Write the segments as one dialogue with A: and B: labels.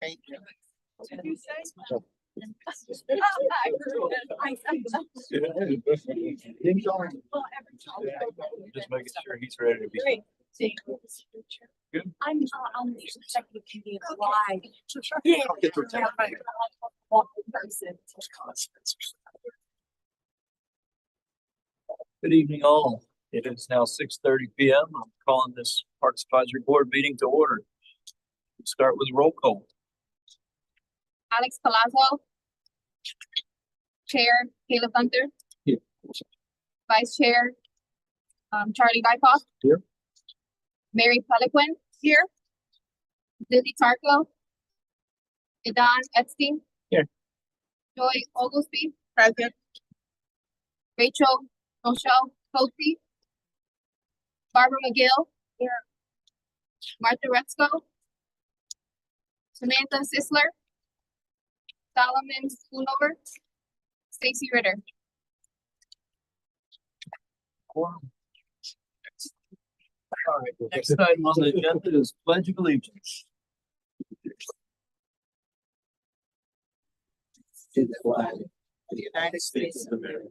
A: Thank you.
B: Just making sure he's ready to be. Good.
C: I'm on the executive committee of why.
B: Good evening, all. It is now 6:30 p.m. I'm calling this Parks Advisory Board meeting to order. We'll start with a roll call.
D: Alex Palazzo. Chair Caleb Hunter.
B: Here.
D: Vice Chair Charlie Dykoff.
B: Here.
D: Mary Peliquin. Here. Lily Tarko. Edan Epstein.
B: Here.
D: Joy Oglesby.
A: Present.
D: Rachel Rochelle Coakley. Barbara McGill. Here. Martha Retzko. Samantha Sisler. Solomon Schoonover. Stacy Ritter.
B: Quorum. All right, the next item on the agenda is Pledge of Allegiance.
E: To the flag of the United States of America,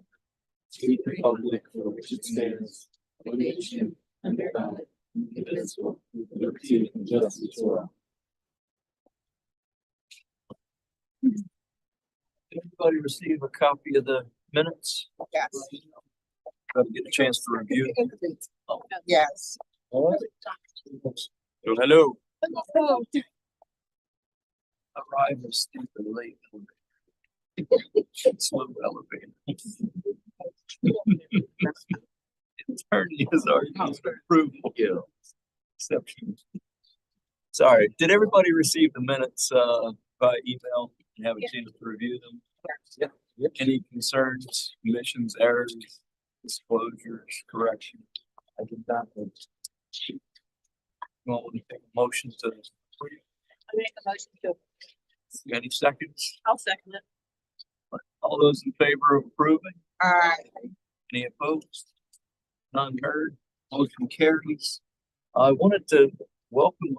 E: to the republic for which it stands, one nation, under God, indivisible, with liberty and justice for all.
B: Did everybody receive a copy of the minutes?
A: Yes.
B: Got to get a chance to review.
A: Yes.
B: All right. So, hello. Arrival steep and late. Slow elevator. Attorney is our approval. Yeah. Exception. Sorry, did everybody receive the minutes by email and have a chance to review them? Yeah. Any concerns, omissions, errors, disclosures, corrections? I did not. Want to take a motion to?
C: I make a motion to.
B: Any seconds?
C: I'll second it.
B: All those in favor of approving?
A: Aye.
B: Any opposed? None heard. Motion carries. I wanted to welcome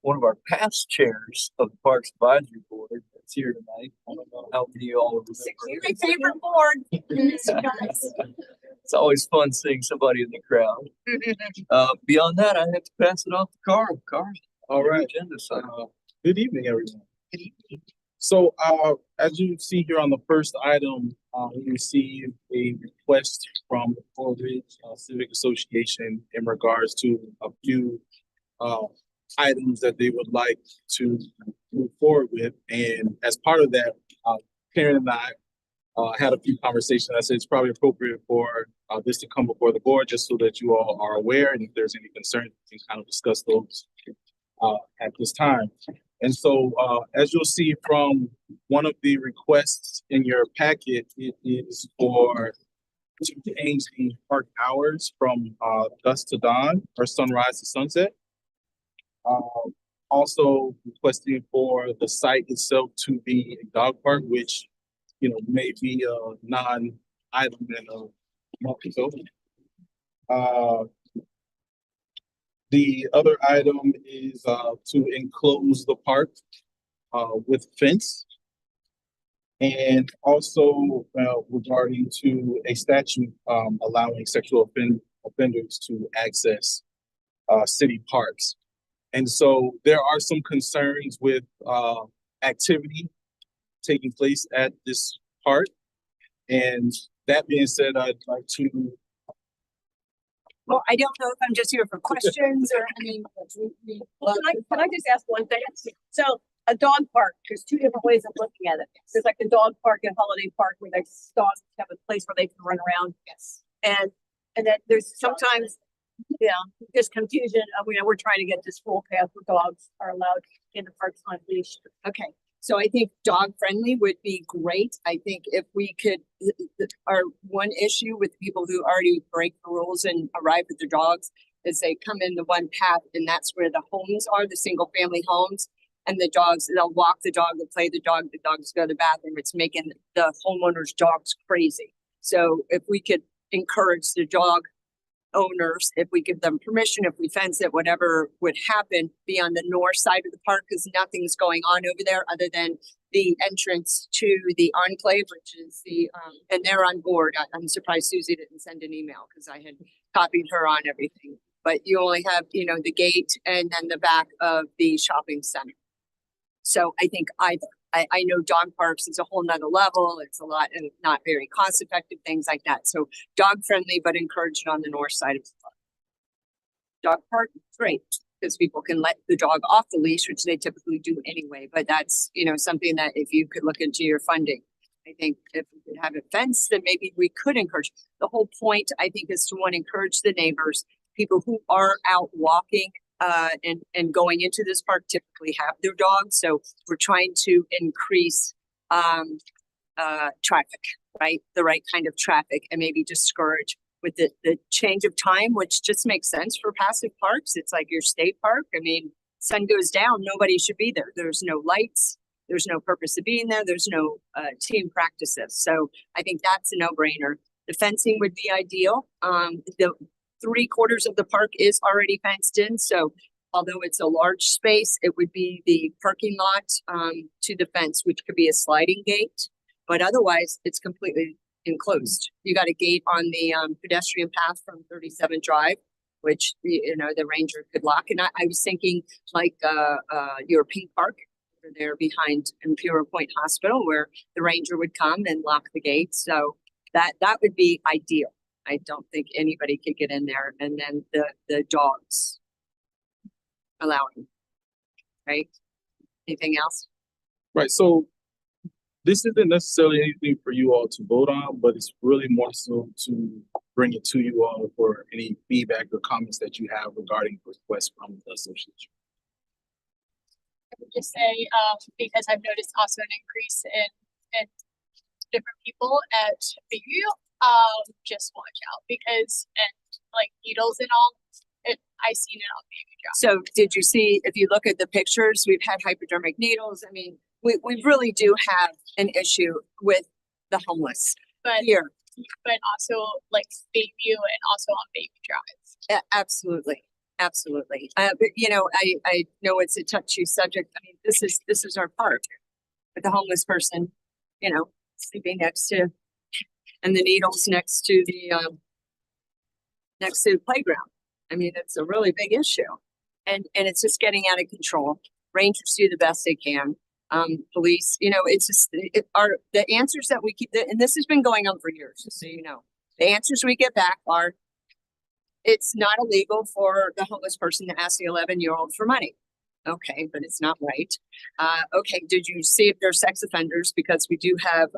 B: one of our past chairs of the Parks Advisory Board that's here tonight. I don't know how many of y'all remember.
C: My favorite board.
B: It's always fun seeing somebody in the crowd. Beyond that, I have to pass it off to Carl. Carl.
F: All right.
B: Agenda side.
F: Good evening, everyone. So, as you see here on the first item, we received a request from the Coral Ridge Civic Association in regards to a few items that they would like to move forward with. And as part of that, Karen and I had a few conversations. I said it's probably appropriate for this to come before the board just so that you all are aware, and if there's any concerns, we can kind of discuss those at this time. And so, as you'll see from one of the requests in your packet, it is for to change the park hours from dusk to dawn or sunrise to sunset. Also requesting for the site itself to be a dog park, which, you know, may be a non-item in a month or so. The other item is to enclose the park with fence. And also regarding to a statute allowing sexual offenders to access city parks. And so there are some concerns with activity taking place at this park. And that being said, I'd like to.
C: Well, I don't know if I'm just here for questions or, I mean, can I just ask one thing? So a dog park, there's two different ways of looking at it. There's like the dog park and holiday park where there's dogs have a place where they can run around. Yes. And then there's sometimes, there's confusion. We're trying to get this full path where dogs are allowed in the parks on leash.
G: Okay, so I think dog friendly would be great. I think if we could, our one issue with people who already break the rules and arrive with their dogs is they come in the one path and that's where the homes are, the single family homes. And the dogs, they'll walk the dog, they'll play the dogs go to the bathroom. It's making the homeowner's dogs crazy. So if we could encourage the dog owners, if we give them permission, if we fence it, whatever would happen, be on the north side of the park, because nothing's going on over there other than the entrance to the enclave, which is and they're on board. I'm surprised Susie didn't send an email because I had copied her on everything. But you only have, the gate and then the back of the shopping center. So I think either. I know dog parks is a whole nother level. It's a lot and not very cost effective, things like that. So dog friendly, but encouraged on the north side of the park. Dog park, great, because people can let the dog off the leash, which they typically do anyway. But that's, something that if you could look into your funding, I think if we could have it fenced, then maybe we could encourage. The whole point, I think, is to encourage the neighbors, people who are out walking and going into this park typically have their dogs. So we're trying to increase traffic, right? The right kind of traffic, and maybe discourage with the change of time, which just makes sense for passive parks. It's like your state park. I mean, sun goes down, nobody should be there. There's no lights. There's no purpose of being there. There's no team practices. So I think that's a no-brainer. The fencing would be ideal. The 3/4 of the park is already fenced in. So although it's a large space, it would be the parking lot to the fence, which could be a sliding gate. But otherwise, it's completely enclosed. You got a gate on the pedestrian path from 37 Drive, which, the ranger could lock. And I was thinking like European Park over there behind Imperial Point Hospital, where the ranger would come and lock the gate. So that would be ideal. I don't think anybody could get in there, and then the dogs allowing, right? Anything else?
F: Right, so this isn't necessarily anything for you all to vote on, but it's really more so to bring it to you all for any feedback or comments that you have regarding requests from the association.
H: I would just say, because I've noticed also an increase in different people at Bayview, just watch out because, and like needles and all, I seen it on Baby Drive.
G: So did you see, if you look at the pictures, we've had hypodermic needles. I mean, we really do have an issue with the homeless
H: But
G: here.
H: but also like Bayview and also on Baby Drive.
G: Absolutely. Absolutely. But I know it's a touchy subject. I mean, this is our park with the homeless person, sleeping next to, and the needles next to the playground. I mean, it's a really big issue, and it's just getting out of control. Rangers do the best they can. Police, it's just the answers that we keep, and this has been going on for years, just so you know. The answers we get back are, it's not illegal for the homeless person to ask the 11-year-old for money. Okay, but it's not right. Okay, did you see if they're sex offenders? Because we do have,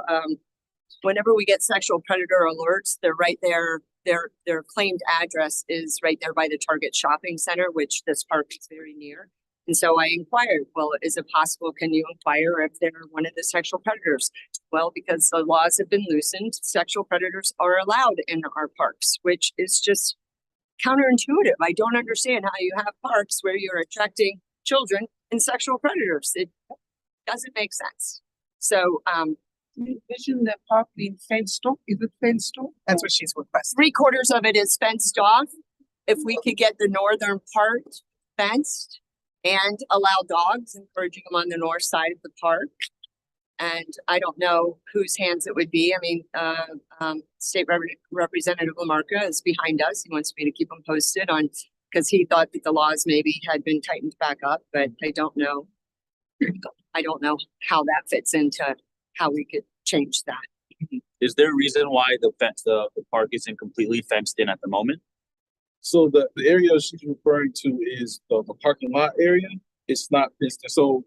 G: whenever we get sexual predator alerts, they're right there. Their claimed address is right there by the Target shopping center, which this park is very near. And so I inquired, well, is it possible, can you inquire if they're one of the sexual predators? Well, because the laws have been loosened, sexual predators are allowed in our parks, which is just counterintuitive. I don't understand how you have parks where you're attracting children and sexual predators. It doesn't make sense. So,
A: Isn't the park being fenced off? Is it fenced off? That's what she's requesting.
G: 3/4 of it is fenced off. If we could get the northern part fenced and allow dogs, encouraging them on the north side of the park. And I don't know whose hands it would be. I mean, State Representative Lamarca is behind us. He wants me to keep him posted on, because he thought that the laws maybe had been tightened back up, but I don't know. I don't know how that fits into how we could change that.
E: Is there a reason why the park isn't completely fenced in at the moment?
F: So the area she's referring to is the parking lot area. It's not fenced in. So,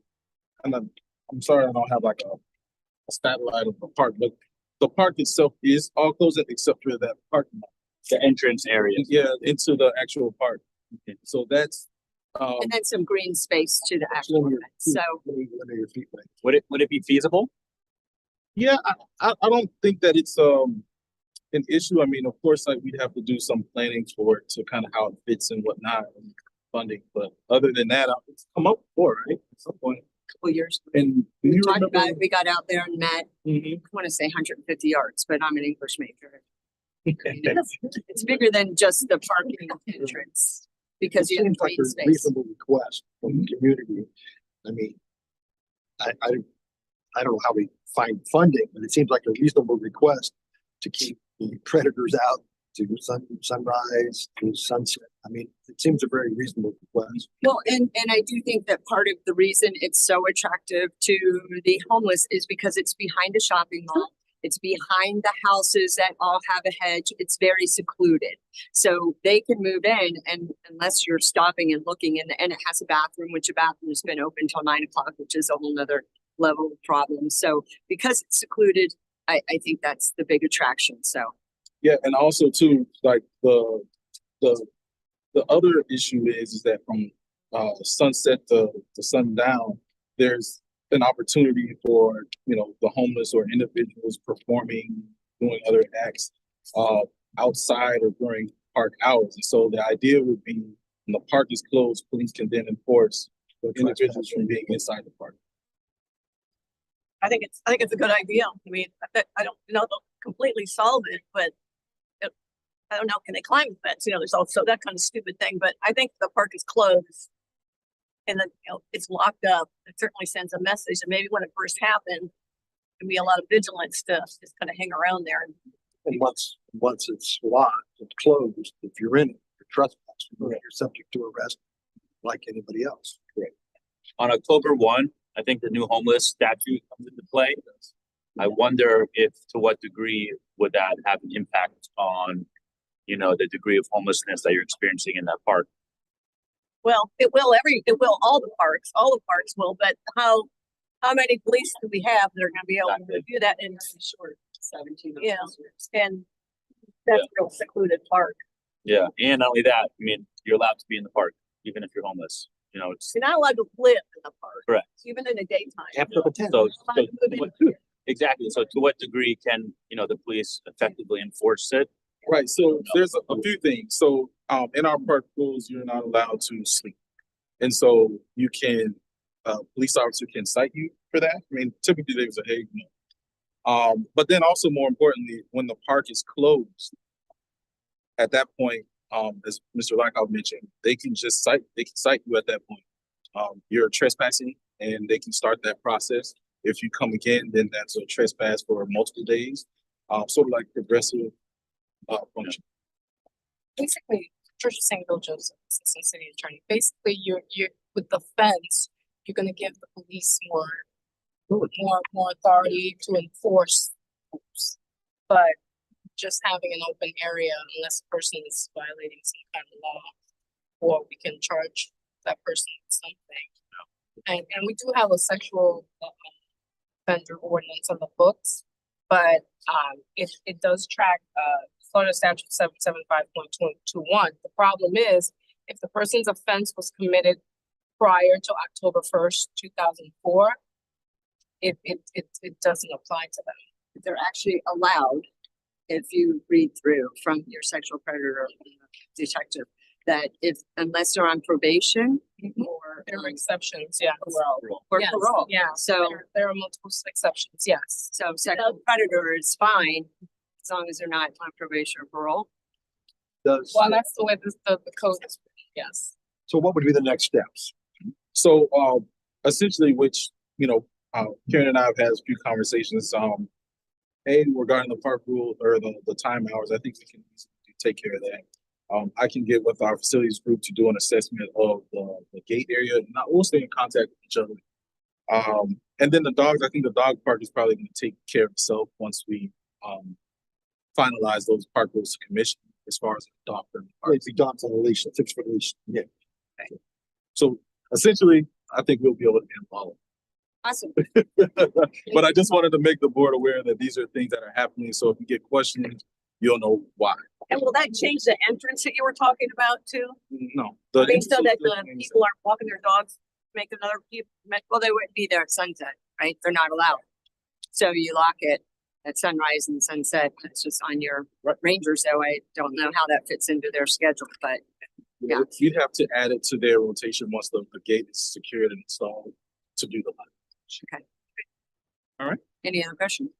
F: and I'm sorry I don't have like a satellite of the park, but the park itself is all closed except for that parking lot.
E: The entrance area.
F: Yeah, into the actual park.
E: Okay.
F: So that's
G: And then some green space to the actual
F: let me-
G: fence. So
F: let me your feet back.
E: Would it be feasible?
F: Yeah, I don't think that it's an issue. I mean, of course, like we'd have to do some planning for it to kind of how it fits and whatnot and funding. But other than that, it's come up before, right? At some point.
G: couple years.
F: And do you
G: Talked
F: remember?
G: about it. We got out there and met,
F: Mhm.
G: I want to say 150 yards, but I'm an English major. It's bigger than just the parking entrance because you have
E: Seems like
G: green
E: a
G: space.
E: reasonable request from the community. I mean, I don't know how we find funding, but it seems like a reasonable request to keep the predators out to sunrise, to sunset. I mean, it seems a very reasonable request.
G: Well, and I do think that part of the reason it's so attractive to the homeless is because it's behind a shopping mall. It's behind the houses that all have a hedge. It's very secluded. So they can move in and unless you're stopping and looking and it has a bathroom, which a bathroom has been open till 9 o'clock, which is a whole nother level of problem. So because it's secluded, I think that's the big attraction. So
F: Yeah, and also too, like the other issue is that from sunset to sundown, there's an opportunity for the homeless or individuals performing, doing other acts outside or during park hours. And so the idea would be when the park is closed, police can then enforce the individuals from being inside the park.
C: I think it's a good idea. I mean, I don't know they'll completely solve it, but I don't know, can they climb the fence? There's also that kind of stupid thing, but I think the park is closed and then, it's locked up. It certainly sends a message. And maybe when it first happened, there'd be a lot of vigilance to just kind of hang around there.
E: And once it's locked and closed, if you're in it, you're trespassing, you're subject to arrest like anybody else. Correct.
I: On October 1, I think the new homeless statute comes into play. I wonder to what degree would that have an impact on, the degree of homelessness that you're experiencing in that park?
C: Well, it will all the parks will, but how many police do we have that are going to be able to do that in short 17? Yeah, and that's a real secluded park.
I: Yeah, and not only that, I mean, you're allowed to be in the park even if you're homeless. It's
C: You're not allowed to live in the park.
I: correct.
C: Even in the daytime.
E: After the 10.
I: So,
C: Allowed to move in.
I: exactly. So, to what degree can the police effectively enforce it?
F: Right. So there's a few things. So in our park rules, you're not allowed to sleep. And so you can, police officer can cite you for that. I mean, typically there's a hey, no. But then also more importantly, when the park is closed, at that point, as Mr. Lockout mentioned, they can cite you at that point. You're trespassing and they can start that process. If you come again, then that's a trespass for multiple days. Sort of like progressive function.
J: Basically, Patricia St. Bill Joseph, Assistant City Attorney. Basically, you're with the fence, you're going to give the police more authority to enforce rules. But just having an open area, unless a person is violating some kind of law, or we can charge that person with something. And we do have a sexual offender ordinance on the books, but it does track Florida Statute 775.221. The problem is if the person's offense was committed prior to October 1st, 2004, it doesn't apply to them.
G: they're actually allowed, if you read through from your sexual predator detective, that unless they're on probation or
J: There are exceptions, yeah.
G: or
J: Yes,
G: parole.
J: Yeah,
G: So,
J: there are multiple exceptions, yes.
G: so sexual predator is fine as long as they're not on probation or parole.
E: Does,
J: Well, that's the way the code is, yes.
E: so what would be the next steps?
F: So essentially, which Karen and I have had a few conversations. Regarding the park rule or the time hours, I think we can take care of that. I can get with our facilities group to do an assessment of the gate area, and we'll stay in contact with each other. And then the dogs, I think the dog park is probably going to take care of itself once we finalize those park rules to commission as far as the dog park.
E: It's the dogs on a leash, a 6-foot leash. Yeah.
F: So essentially, I think we'll be able to handle
G: Awesome.
F: but I just wanted to make the board aware that these are things that are happening. So if you get questions, you'll know why.
C: And will that change the entrance that you were talking about too?
F: No.
C: Based on that the people aren't walking their dogs, make another people,
G: Well, they wouldn't be there at sunset, right? They're not allowed. So you lock it at sunrise and sunset. It's just on your rangers. So I don't know how that fits into their schedule, but
F: Yeah, you'd have to add it to their rotation once the gate is secured and installed to do the line.
G: okay.
F: All right.
G: Any other questions?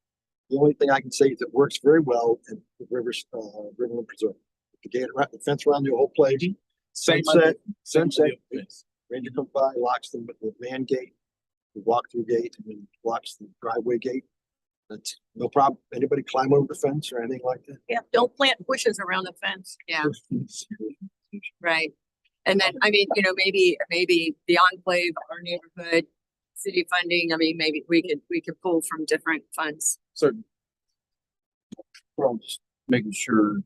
K: The only thing I can say is it works very well in the rivers, Riverland Preserve. The gate around, the fence around the whole place.
F: Same
K: Sunset,
F: Same
K: sunset,
F: idea. Yes.
K: ranger comes by, locks them with the man gate, the walk-through gate, and then locks the driveway gate. That's no problem. Anybody climb over the fence or anything like that?
C: Yeah, don't plant bushes around the fence.
G: Yeah, right. And then, I mean, you know, maybe the enclave, our neighborhood, city funding, I mean, maybe we could pull from different funds.
F: Certain.
B: Well, just making sure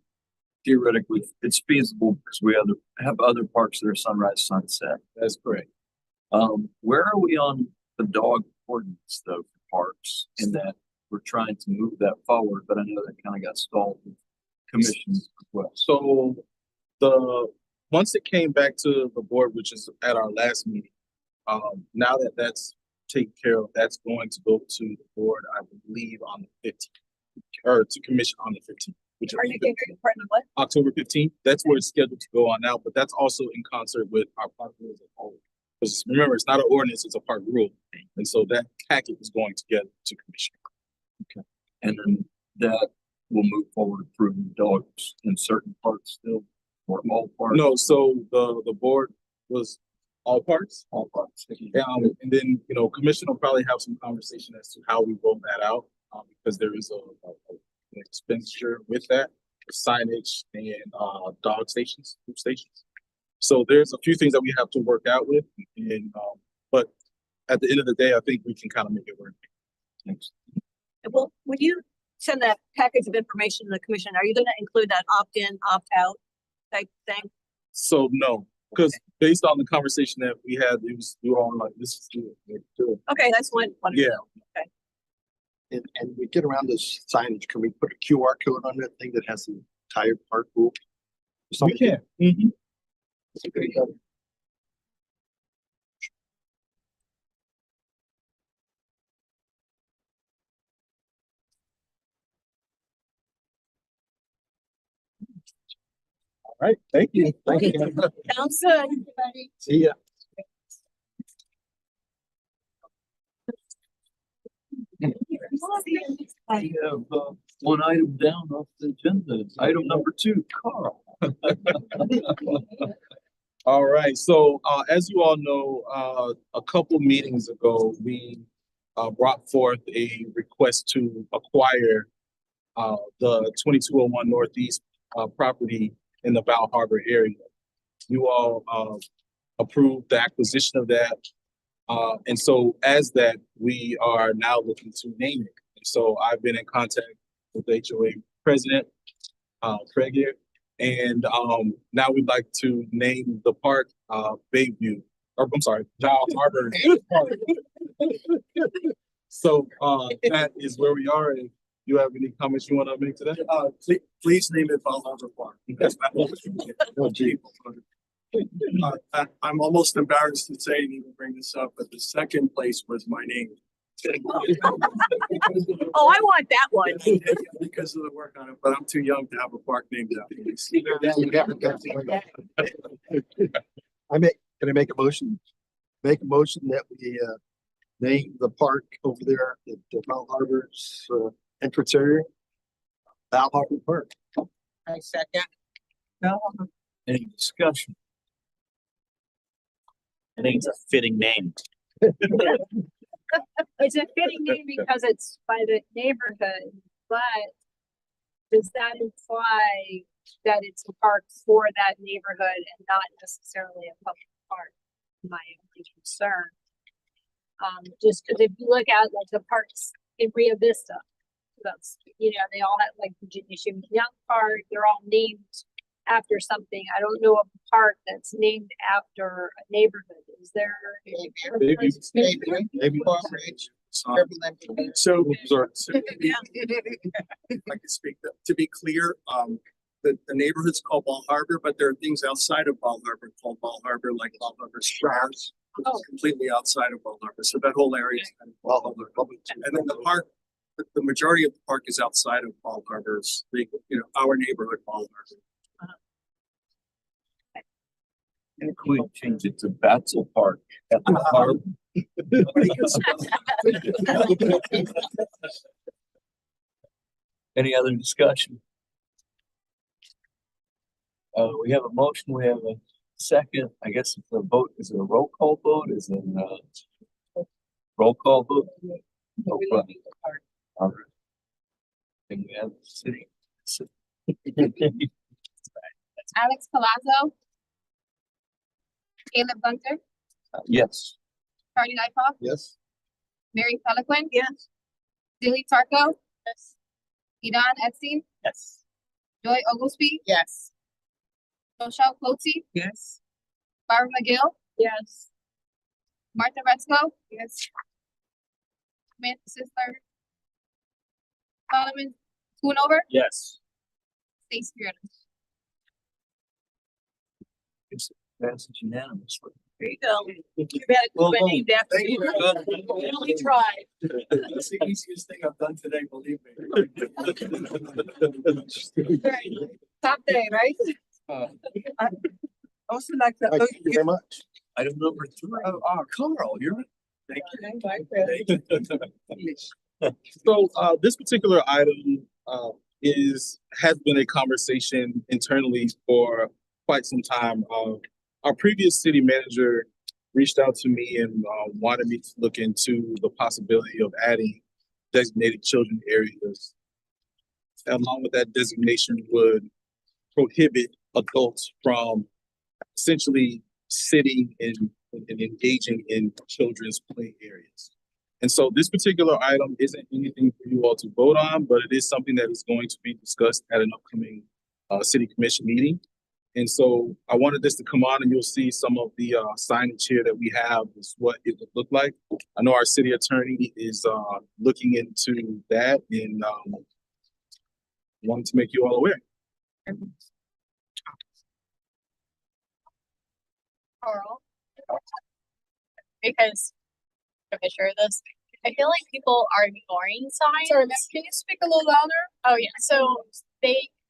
B: theoretically it's feasible because we have other parks that are sunrise, sunset.
F: That's correct.
B: Where are we on the dog ordinance though for parks in that we're trying to move that forward, but I know that kind of got stalled with commission's request.
F: So once it came back to the board, which is at our last meeting, now that that's taken care of, that's going to go to the board, I believe, on the 15th, or to commission on the 15th, which
C: Are you getting part of what?
F: October 15th. That's where it's scheduled to go on now, but that's also in concert with our park rules as a whole. Because remember, it's not an ordinance, it's a park rule. And so that packet is going together to commission.
B: Okay. And then that will move forward approving dogs in certain parts still, or all parts?
F: No, so the board was all parts.
B: All parts.
F: And then, you know, commission will probably have some conversation as to how we roll that out, because there is an expenditure with that, signage and dog stations, food stations. So there's a few things that we have to work out with, and but at the end of the day, I think we can kind of make it work.
B: Thanks.
C: Well, when you send that package of information to the commission, are you gonna include that opt-in, opt-out type thing?
F: So no, because based on the conversation that we had, it was, we were all like, this is good.
C: Okay, that's one.
F: Yeah.
K: And we get around this signage, can we put a QR code on that thing that has the entire park rule?
F: We can. Mhm. All right, thank you. Thank you.
C: Sounds good.
K: See ya.
B: We have one item down off the agenda. Item number 2, Carl.
F: All right, so as you all know, a couple meetings ago, we brought forth a request to acquire the 2201 Northeast property in the Bal Harbor area. You all approved the acquisition of that. And so as that, we are now looking to name it. And so I've been in contact with the HOA president, Craig here, and now we'd like to name the park Bayview, or I'm sorry, Bal Harbor. So that is where we are. And you have any comments you want to make to that?
L: Please name it Bal Harbor Park. That's my I'm almost embarrassed to say and even bring this up, but the second place was my name.
C: Oh, I want that one.
L: Because of the work on it, but I'm too young to have a park named after me.
K: Can I make a motion? Make a motion that we name the park over there at the Bal Harbor's entrance area, Bal Harbor Park.
G: I second.
B: Any discussion?
I: I think it's a fitting name.
M: It's a fitting name because it's by the neighborhood, but does that imply that it's a park for that neighborhood and not necessarily a public park? My only concern. Just because if you look at like the parks in Rio Vista, that's, you know, they all have like Virginia Shimmy Young Park, they're all named after something. I don't know of a park that's named after a neighborhood. Is there?
K: Maybe.
L: So, if I can speak, to be clear, the neighborhood's called Bal Harbor, but there are things outside of Bal Harbor called Bal Harbor, like Bal Harbor Stars, which is completely outside of Bal Harbor. So that whole area is kind of Bal Harbor. And then the park, the majority of the park is outside of Bal Harbor's, our neighborhood, Bal Harbor.
B: And we change it to Batzel Park at the harbor. Any other discussion? We have a motion, we have a second. I guess it's a vote, is it a roll call vote? Is it roll call vote? No problem. All right. And we have city.
D: Alex Palazzo. Caleb Gunter,
B: Yes.
D: Charlie Lightfoot,
K: Yes.
D: Mary Peliquin,
C: Yes.
D: Dilly Tarko. Yes. Idan Epstein,
B: Yes.
D: Joy Oglesby,
C: Yes.
D: Rochelle Clotey,
A: Yes.
D: Barbara McGill,
M: Yes.
D: Martha Retzko. Yes. Samantha Sisler. Solomon Schoonover,
I: Yes.
C: Stacy Ritter.
B: Passes unanimously.
C: There you go. You better
B: Well
C: do
B: done.
C: named after
B: Thank
C: you.
B: you.
C: We only tried.
L: That's the easiest thing I've done today, believe me.
C: Top day, right?
A: Also like the.
K: Thank you very much.
B: Item number 3. Oh, Carl, you're. Thank you.
F: So, this particular item, has been a conversation internally for quite some time. Our previous city manager reached out to me and, wanted me to look into the possibility of adding designated children areas. Along with that designation would prohibit adults from essentially sitting and engaging in children's play areas. And so this particular item isn't anything for you all to vote on, but it is something that is going to be discussed at an upcoming city commission meeting. And so I wanted this to come on, and you'll see some of the signage here that we have is what it would look like. I know our city attorney is looking into that and wanted to make you all aware.
H: Carl. Because I'm sure of this. I feel like people are ignoring signs.
J: Sorry, ma'am, can you speak a little louder?
H: Oh yeah, so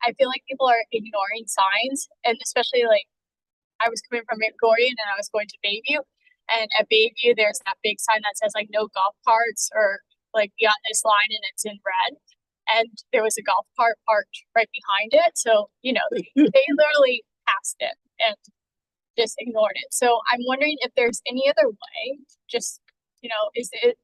H: I feel like people are ignoring signs, and especially like I was coming from Gordon and I was going to Bayview, and at Bayview there's that big sign that says like no golf carts or like beyond this line, and it's in red. And there was a golf cart parked right behind it, so they literally passed it and just ignored it. So I'm wondering if there's any other way, just is it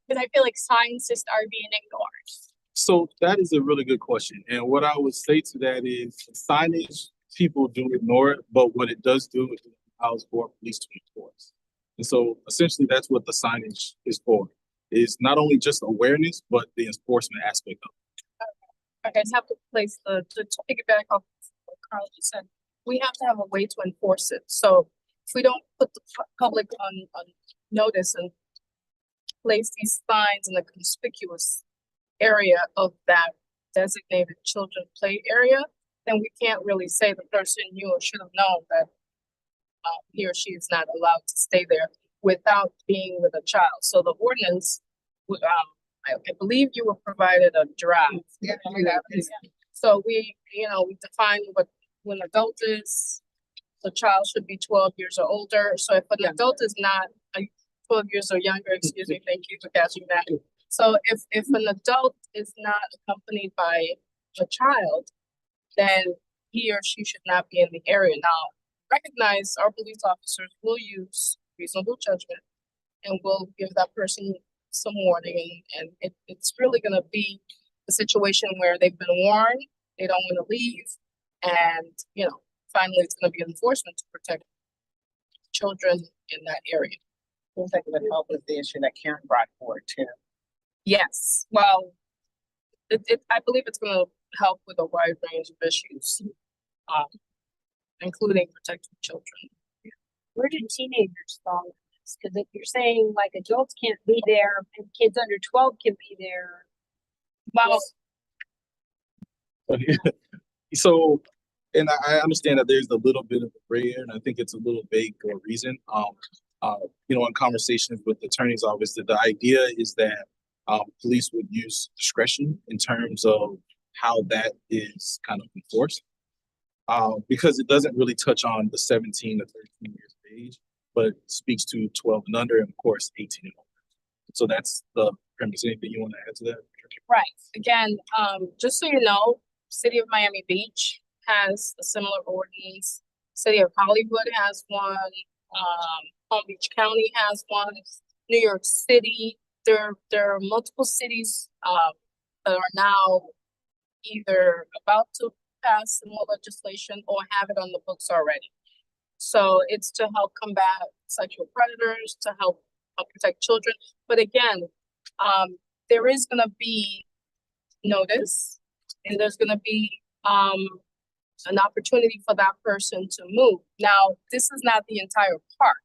H: because I feel like signs just are being ignored.
F: So that is a really good question. And what I would say to that is signage, people do ignore it, but what it does do is it allows for police to enforce. And so essentially that's what the signage is for, is not only just awareness, but the enforcement aspect of it.
J: Okay, so have to place to piggyback off what Carl just said, we have to have a way to enforce it. So if we don't put the public on notice and place these signs in a conspicuous area of that designated children play area, then we can't really say the person knew or should have known that he or she is not allowed to stay there without being with a child. So the ordinance, I believe you were provided a draft.
A: Yeah.
J: So we define what when adult is, the child should be 12 years or older. So if an adult is not 12 years or younger, excuse me, thank you for catching that. So if an adult is not accompanied by a child, then he or she should not be in the area. Now, recognize our police officers will use reasonable judgment and will give that person some warning, and it's really gonna be a situation where they've been warned, they don't want to leave, and finally it's gonna be enforcement to protect children in that area.
A: Seems like it would help with the issue that Karen brought forward too.
J: Yes, well, I believe it's gonna help with a wide range of issues, including protecting children.
M: Where do teenagers fall in this? Cause if you're saying like adults can't be there and kids under 12 can be there.
J: Well,
F: So, and I understand that there's a little bit of a gray area, and I think it's a little vague for a reason. In conversations with the attorney's office, that the idea is that police would use discretion in terms of how that is kind of enforced. Because it doesn't really touch on the 17 to 13 years of age, but speaks to 12 and under, and of course 18 and older. So that's the premise. Anything you want to add to that?
J: Right, again, just so you know, City of Miami Beach has a similar ordinance. City of Hollywood has one, Palm Beach County has one, New York City. There are multiple cities, that are now either about to pass similar legislation or have it on the books already. So it's to help combat sexual predators, to help protect children. But again, there is gonna be notice and there's gonna be an opportunity for that person to move. Now, this is not the entire park.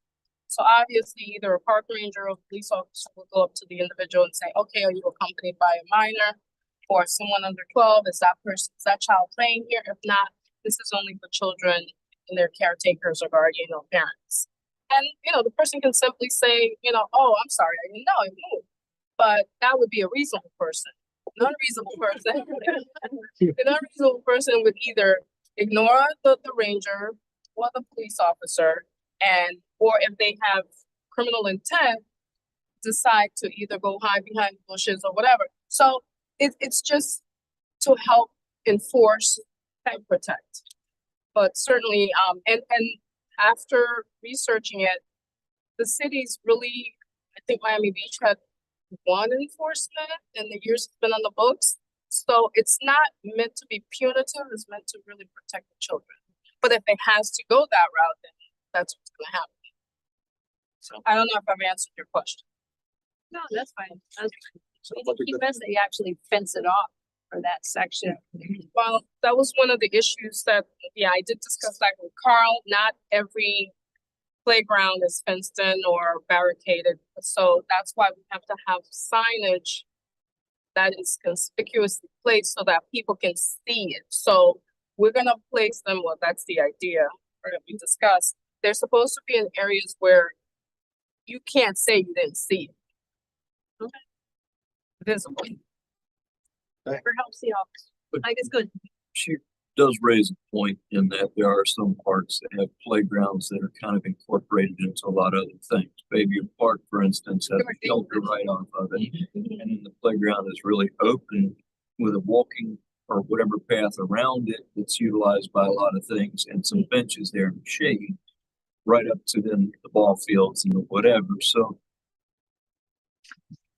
J: So obviously either a park ranger or a police officer will go up to the individual and say, okay, are you accompanied by a minor or someone under 12? Is that child playing here? If not, this is only for children and their caretakers or guardian or parents. And, the person can simply say, oh, I'm sorry, I didn't know, I moved. But that would be a reasonable person. An unreasonable person would either ignore the ranger or the police officer, or if they have criminal intent, decide to either go hide behind bushes or whatever. So it's just to help enforce and protect. But certainly, and after researching it, the city's really, I think Miami Beach had one enforcement in the years it's been on the books. So it's not meant to be punitive, it's meant to really protect the children. But if it has to go that route, then that's what's gonna happen. So I don't know if I've answered your question.
M: No, that's fine. He meant that you actually fence it off for that section.
J: Well, that was one of the issues that, I did discuss that with Carl. Not every playground is fenced in or barricaded. So that's why we have to have signage that is conspicuously placed so that people can see it. So we're gonna place them, well, that's the idea that we discussed. They're supposed to be in areas where you can't say you didn't see it. Okay. Visible.
C: For helps the office. Like it's good.
B: She does raise a point in that there are some parks that have playgrounds that are kind of incorporated into a lot of other things. Bayview Park, for instance, has a shelter right off of it. And then the playground is really open with a walking or whatever path around it that's utilized by a lot of things and some benches there in the shade, right up to then the ball fields and the whatever. So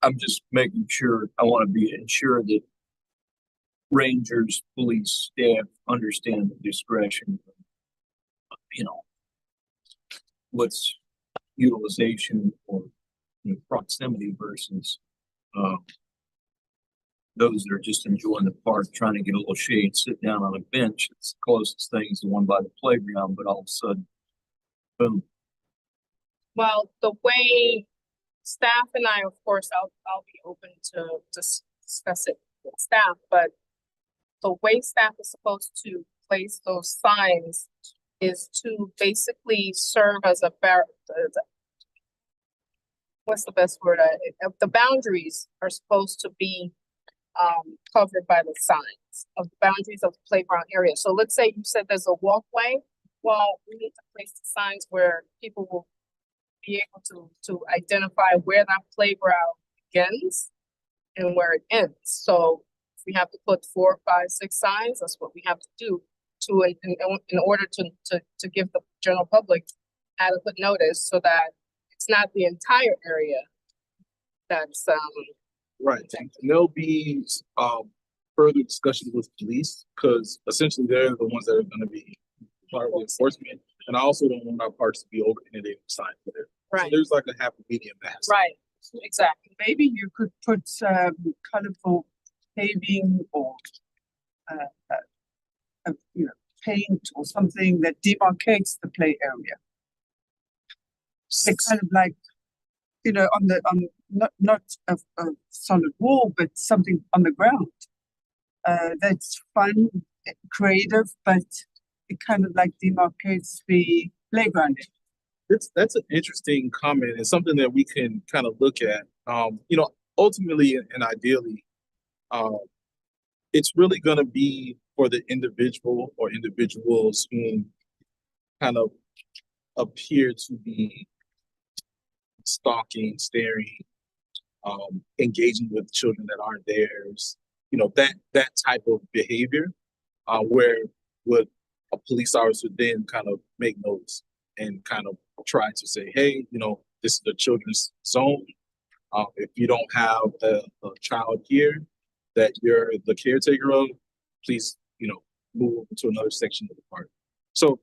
B: I'm just making sure, I want to ensure that rangers, police, staff understand the discretion, what's utilization or proximity versus those that are just enjoying the park, trying to get a little shade, sit down on a bench. It's the closest thing is the one by the playground, but all of a sudden, boom.
J: Well, the way staff and I, of course, I'll be open to discuss it with staff, but the way staff is supposed to place those signs is to basically serve as a what's the best word? The boundaries are supposed to be covered by the signs of the boundaries of the playground area. So let's say you said there's a walkway. Well, we need to place the signs where people will be able to identify where that playground begins and where it ends. So if we have to put 4, 5, 6 signs, that's what we have to do in order to give the general public adequate notice so that it's not the entire area that's
F: right. And there'll be further discussions with police because essentially they're the ones that are going to be part of the enforcement. And I also don't want our parks to be over inundated with signs there.
J: Right.
F: So there's like a happy medium pass.
J: Right. Exactly.
A: Maybe you could put colorful paving or paint or something that demarcates the play area. They kind of like, not a solid wall, but something on the ground. That's fun, creative, but it kind of like demarcates the playground.
F: That's an interesting comment and something that we can kind of look at. Ultimately and ideally, it's really going to be for the individual or individuals who kind of appear to be stalking, staring, engaging with children that aren't theirs, that type of behavior, where would a police officer then kind of make notes and kind of try to say, hey, this is the children's zone. If you don't have a child here that you're the caretaker of, please, move to another section of the park. So,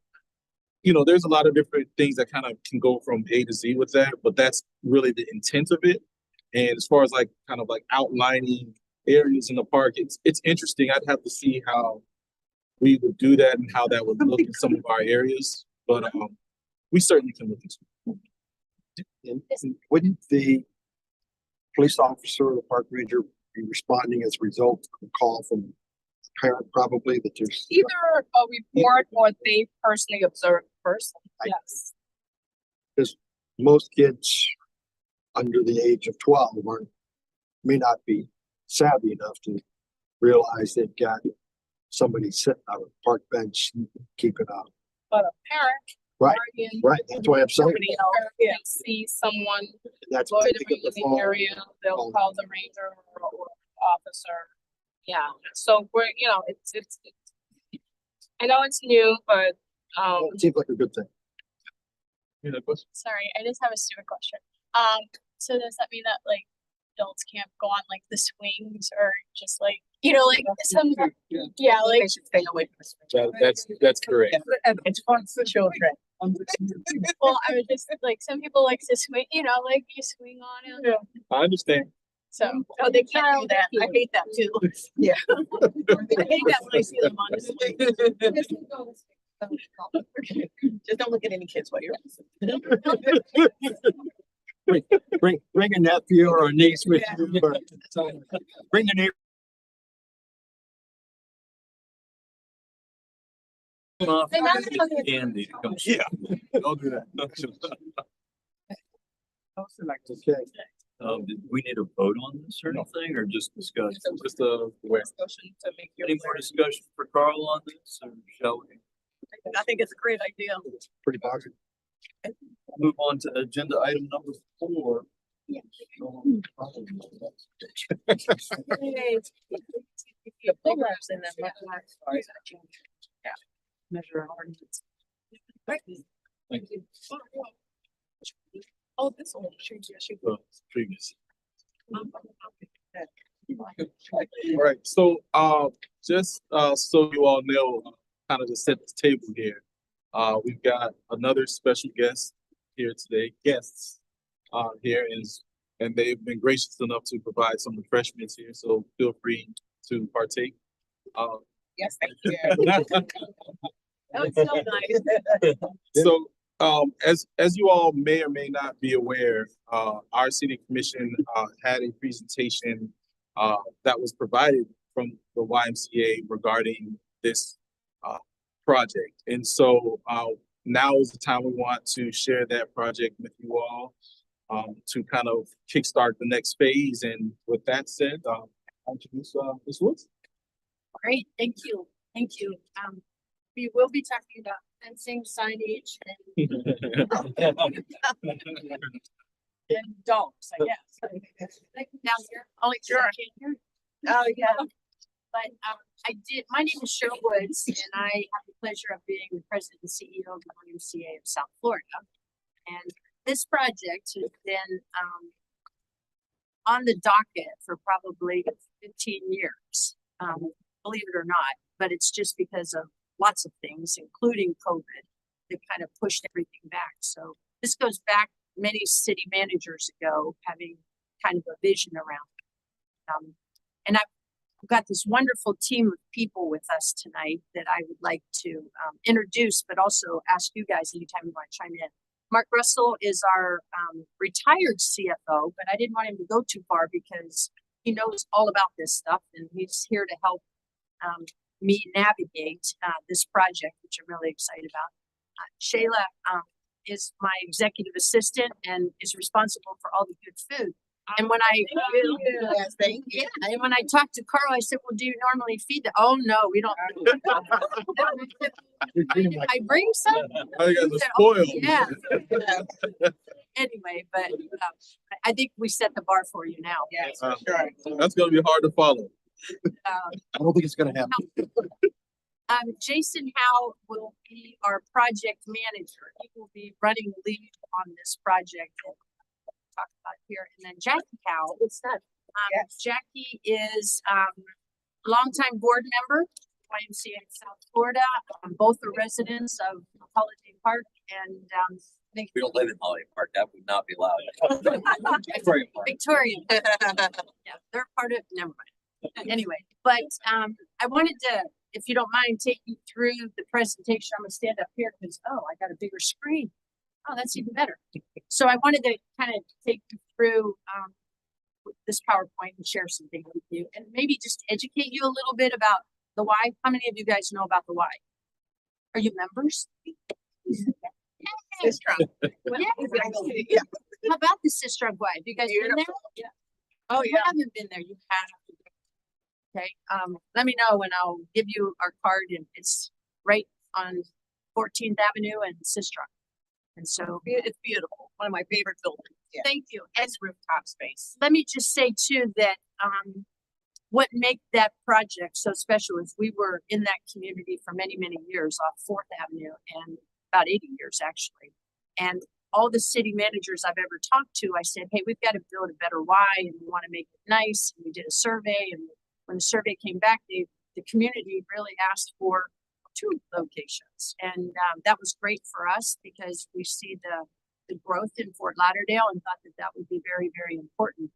F: there's a lot of different things that kind of can go from A to Z with that, but that's really the intent of it. And as far as kind of outlining areas in the park, it's interesting. I'd have to see how we would do that and how that would look in some of our areas, but we certainly can look into it.
K: And wouldn't the police officer or the park ranger be responding as a result of a call from a parent probably that there's
J: Either a report or they personally observe person. Yes.
K: because most kids under the age of 12 may not be savvy enough to realize they've got somebody sitting on a park bench keeping out.
J: But a parent.
K: Right,
J: guardian,
K: right. That's why I'm saying
J: somebody else can see someone
K: that's why I
J: loitering
K: think of
J: in
K: the
J: the
K: phone.
J: area, they'll
K: phone.
J: call the ranger or officer. Yeah, so we're, it's, I know it's new, but,
K: Well, it seems like a good thing.
H: Sorry, I just have a stupid question. So does that mean that adults can't go on the swings or just some, yeah,
C: They should stay away from the
F: That's correct.
C: It's fun for children.
H: well, I was just some people like to swing, you swing on it.
F: I understand.
H: So,
C: Oh, they can't do that. I hate that too. Yeah.
H: I hate that when I see them on the swing.
C: Just don't look at any kids while you're.
K: Bring a nephew or a niece with you. Or bring a neighbor.
B: Candy.
F: Yeah, don't do that.
K: Okay.
B: Did we need a vote on this or anything, or just discuss?
F: Just aware.
J: discussion to make your.
B: Any more discussion for Carl on this, or shall we
C: I think it's a great idea.
K: It's pretty positive.
B: move on to agenda item number 4?
C: The programs in that. Yeah. Measure our ordinance.
J: Oh, this one, she.
F: Previous. All right, so just so you all know, kind of to set the table here, we've got another special guest here today. Guests here and they've been gracious enough to provide some refreshments here. So feel free to partake.
C: Yes, thank you.
H: That was so nice.
F: So as you all may or may not be aware, our city commission had a presentation that was provided from the YMCA regarding this project. And so now is the time we want to share that project with you all to kind of kickstart the next phase. And with that said, I'll introduce Ms. Woods.
N: Great, thank you, thank you. We will be talking about fencing, signage, and
C: dogs, I guess.
N: down here. Oh, sure.
C: Oh, yeah.
N: But my name is Cheryl Woods, and I have the pleasure of being the president and CEO of the YMCA of South Florida. And this project has been on the docket for probably 15 years, believe it or not. But it's just because of lots of things, including COVID, that kind of pushed everything back. So this goes back many city managers ago, having kind of a vision around. And I've got this wonderful team of people with us tonight that I would like to introduce, but also ask you guys anytime you want to chime in. Mark Russell is our retired CFO, but I didn't want him to go too far because he knows all about this stuff and he's here to help me navigate this project, which I'm really excited about. Shayla is my executive assistant and is responsible for all the good food. And when and when I talked to Carl, I said, "Well, do you normally feed them?" "Oh no, we don't." I bring some.
F: I got
N: He
F: the
N: said, "Oh,
F: spoil.
N: yeah. anyway, but I think we set the bar for you now.
A: Yes,
F: Uh,
A: sure.
F: That's gonna be hard to follow.
K: I don't think it's gonna happen.
N: Jason Howe will be our project manager. He will be running lead on this project that we'll talk about here. And then Jackie Howe. What's that?
A: Yes.
N: Jackie is longtime board member, YMCA in South Florida. Both are residents of Holiday Park, and I think
B: We don't live in Holiday Park. That would not be allowed.
N: Victoria. Yeah, they're part of, never mind. Anyway, but I wanted to, if you don't mind, take you through the presentation. I'm gonna stand up here because, oh, I got a bigger screen. Oh, that's even better. So I wanted to kind of take you through this PowerPoint and share some things with you, and maybe just educate you a little bit about the why. How many of you guys know about the why? Are you members?
A: Sistrunk.
N: Yeah. How about the Sistrunk Y? Have you guys been there?
A: Yeah.
N: Oh, you haven't been there. You have to. Okay. Let me know and I'll give you our card, and it's right on 14th Avenue and Sistrunk. And so
C: It's beautiful. One of my favorite buildings.
N: thank you. And
C: It's rooftop space.
N: let me just say too that what made that project so special is we were in that community for many, many years off 4th Avenue, and about 80 years actually. And all the city managers I've ever talked to, I said, hey, we've got to build a better Y and we want to make it nice. And we did a survey, and when the survey came back, the community really asked for 2 locations. And that was great for us because we see the growth in Fort Lauderdale and thought that that would be very, very important.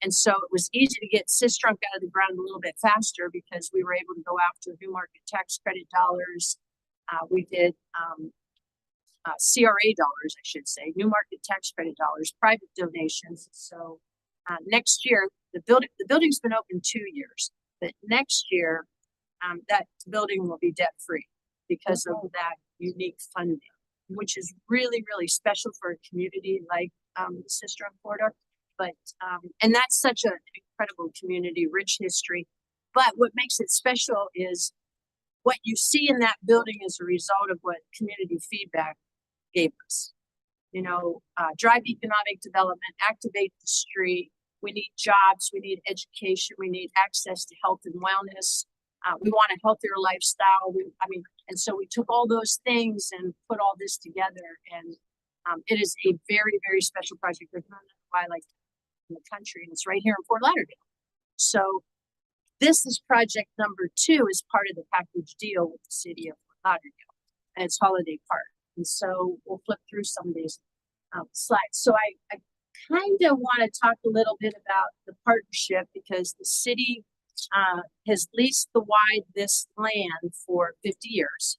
N: And so it was easy to get Sistrunk out of the ground a little bit faster because we were able to go after New Market tax credit dollars. We did CRA dollars, I should say, New Market tax credit dollars, private donations. So next year, the building's been open 2 years, but next year that building will be debt free because of that unique funding, which is really, really special for a community like Sistrunk, Florida. But and that's such an incredible community, rich history. But what makes it special is what you see in that building is a result of what community feedback gave us. You know, drive economic development, activate the street. We need jobs, we need education, we need access to health and wellness. We want a healthier lifestyle. And so we took all those things and put all this together. And it is a very, very special project. There's none why like in the country, and it's right here in Fort Lauderdale. So this is project number 2 as part of the package deal with the city of Fort Lauderdale, and it's Holiday Park. And so we'll flip through some of these slides. So I kind of want to talk a little bit about the partnership because the city has leased the Y this land for 50 years.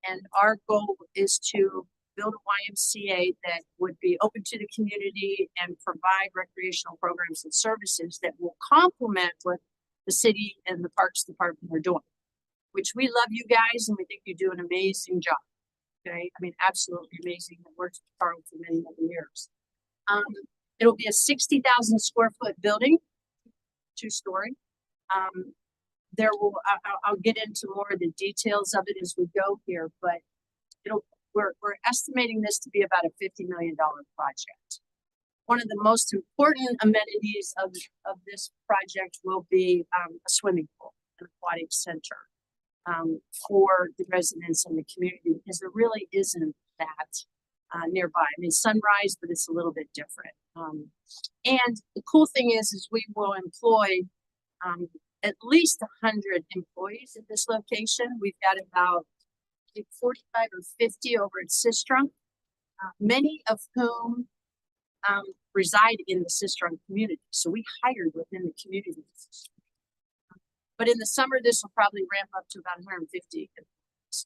N: And our goal is to build a YMCA that would be open to the community and provide recreational programs and services that will complement what the city and the Parks Department are doing, which we love you guys and we think you do an amazing job. Okay, I mean, absolutely amazing. I've worked with Carl for many, many years. It'll be a 60,000 square foot building, 2-story. I'll get into more of the details of it as we go here, but we're estimating this to be about a $50 million project. One of the most important amenities of this project will be a swimming pool, an aquatic center for the residents and the community, because there really isn't that nearby. I mean, Sunrise, but it's a little bit different. And the cool thing is we will employ at least 100 employees at this location. We've got about 45 or 50 over at Sistrunk, many of whom reside in the Sistrunk community. So we hired within the community. But in the summer, this will probably ramp up to about 150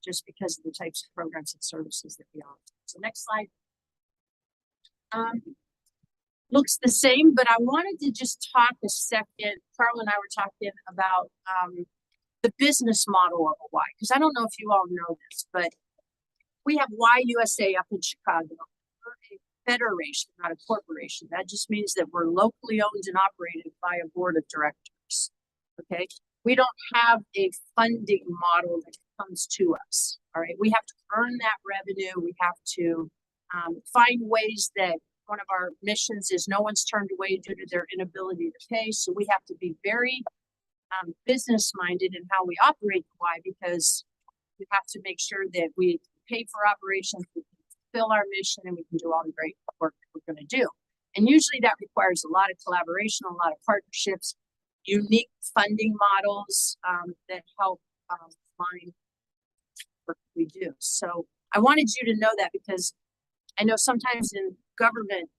N: just because of the types of programs and services that we offer. So next slide. Looks the same, but I wanted to just talk a second. Carl and I were talking about the business model of a Y, because I don't know if you all know this, but we have YUSA up in Chicago. We're a federation, not a corporation. That just means that we're locally owned and operated by a board of directors. Okay, we don't have a funding model that comes to us. All right, we have to earn that revenue. We have to find ways that one of our missions is no one's turned away due to their inability to pay. So we have to be very business minded in how we operate the Y, because we have to make sure that we pay for operations, we can fulfill our mission, and we can do all the great work that we're going to do. And usually that requires a lot of collaboration, a lot of partnerships, unique funding models that help find what we do. So I wanted you to know that, because I know sometimes in government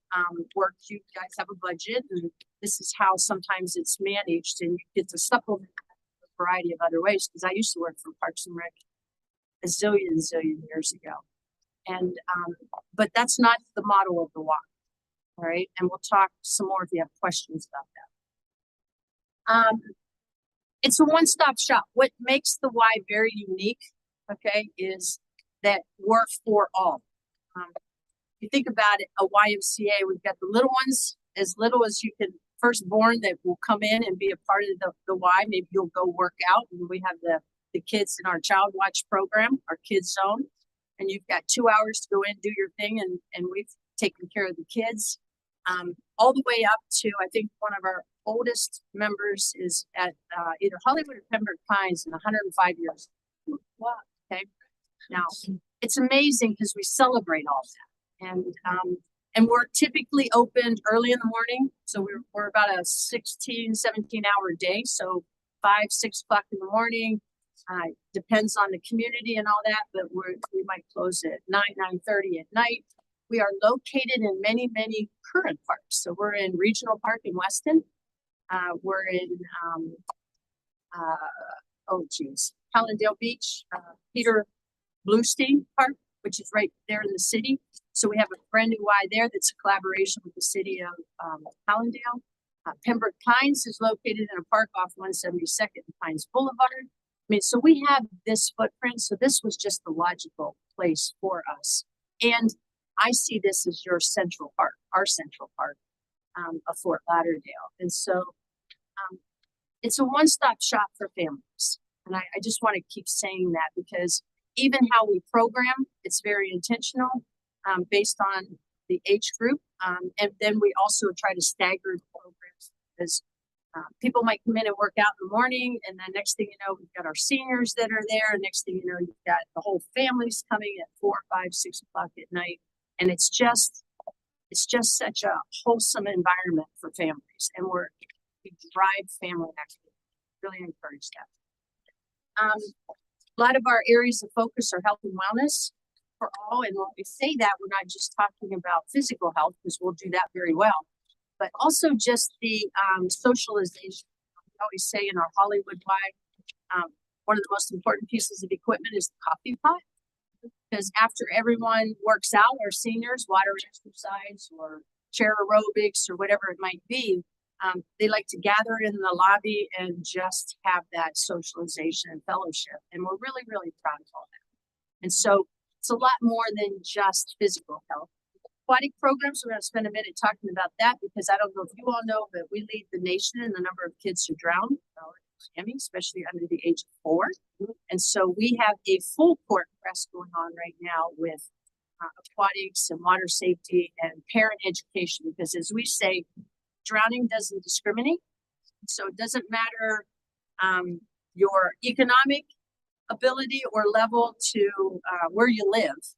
N: work, you guys have a budget, and this is how sometimes it's managed, and you get to supplement a variety of other ways. Because I used to work for Parks and Rec a zillion years ago, and but that's not the model of the Y. All right, and we'll talk some more if you have questions about that. It's a one-stop shop. What makes the Y very unique, okay, is that we're for all. You think about it, a YMCA, we've got the little ones, as little as you can, firstborn, that will come in and be a part of the Y. Maybe you'll go work out, and we have the kids in our Child Watch program, our Kids Zone, and you've got 2 hours to go in, do your thing, and we've taken care of the kids. All the way up to, I think one of our oldest members is at either Hollywood or Pembroke Pines, and 105 years. Wow. Okay. Now, it's amazing because we celebrate all that. And we're typically opened early in the morning. So we're about a 16, 17-hour day. So 5, 6 o'clock in the morning, depends on the community and all that, but we might close at 9, 9:30 at night. We are located in many, many current parks. So we're in Regional Park in Weston. We're in, Hallandale Beach, Peter Bluestein Park, which is right there in the city. So we have a brand new Y there that's a collaboration with the city of Hallandale. Pembroke Pines is located in a park off 172nd and Pines Boulevard. I mean, so we have this footprint. So this was just the logical place for us. And I see this as your central park, our central park of Fort Lauderdale. And so it's a one-stop shop for families. And I just want to keep saying that, because even how we program, it's very intentional based on the age group. And then we also try to stagger the programs, because people might come in and work out in the morning, and then next thing you know, we've got our seniors that are there. Next thing you know, you've got the whole families coming at 4, 5, 6 o'clock at night. And it's just such a wholesome environment for families, and we drive family activity. Really encourage that. A lot of our areas of focus are health and wellness for all. And when we say that, we're not just talking about physical health, because we'll do that very well, but also just the socialization. We always say in our Hollywood Y, one of the most important pieces of equipment is the coffee pot. Because after everyone works out, our seniors, water exercise or chair aerobics or whatever it might be, they like to gather in the lobby and just have that socialization and fellowship. And we're really, really proud of all that. And so it's a lot more than just physical health. Aquatic programs, we're going to spend a minute talking about that, because I don't know if you all know, but we lead the nation in the number of kids who drown, especially under the age of 4. And so we have a full court press going on right now with aquatics and water safety and parent education, because as we say, drowning doesn't discriminate. So it doesn't matter your economic ability or level to where you live.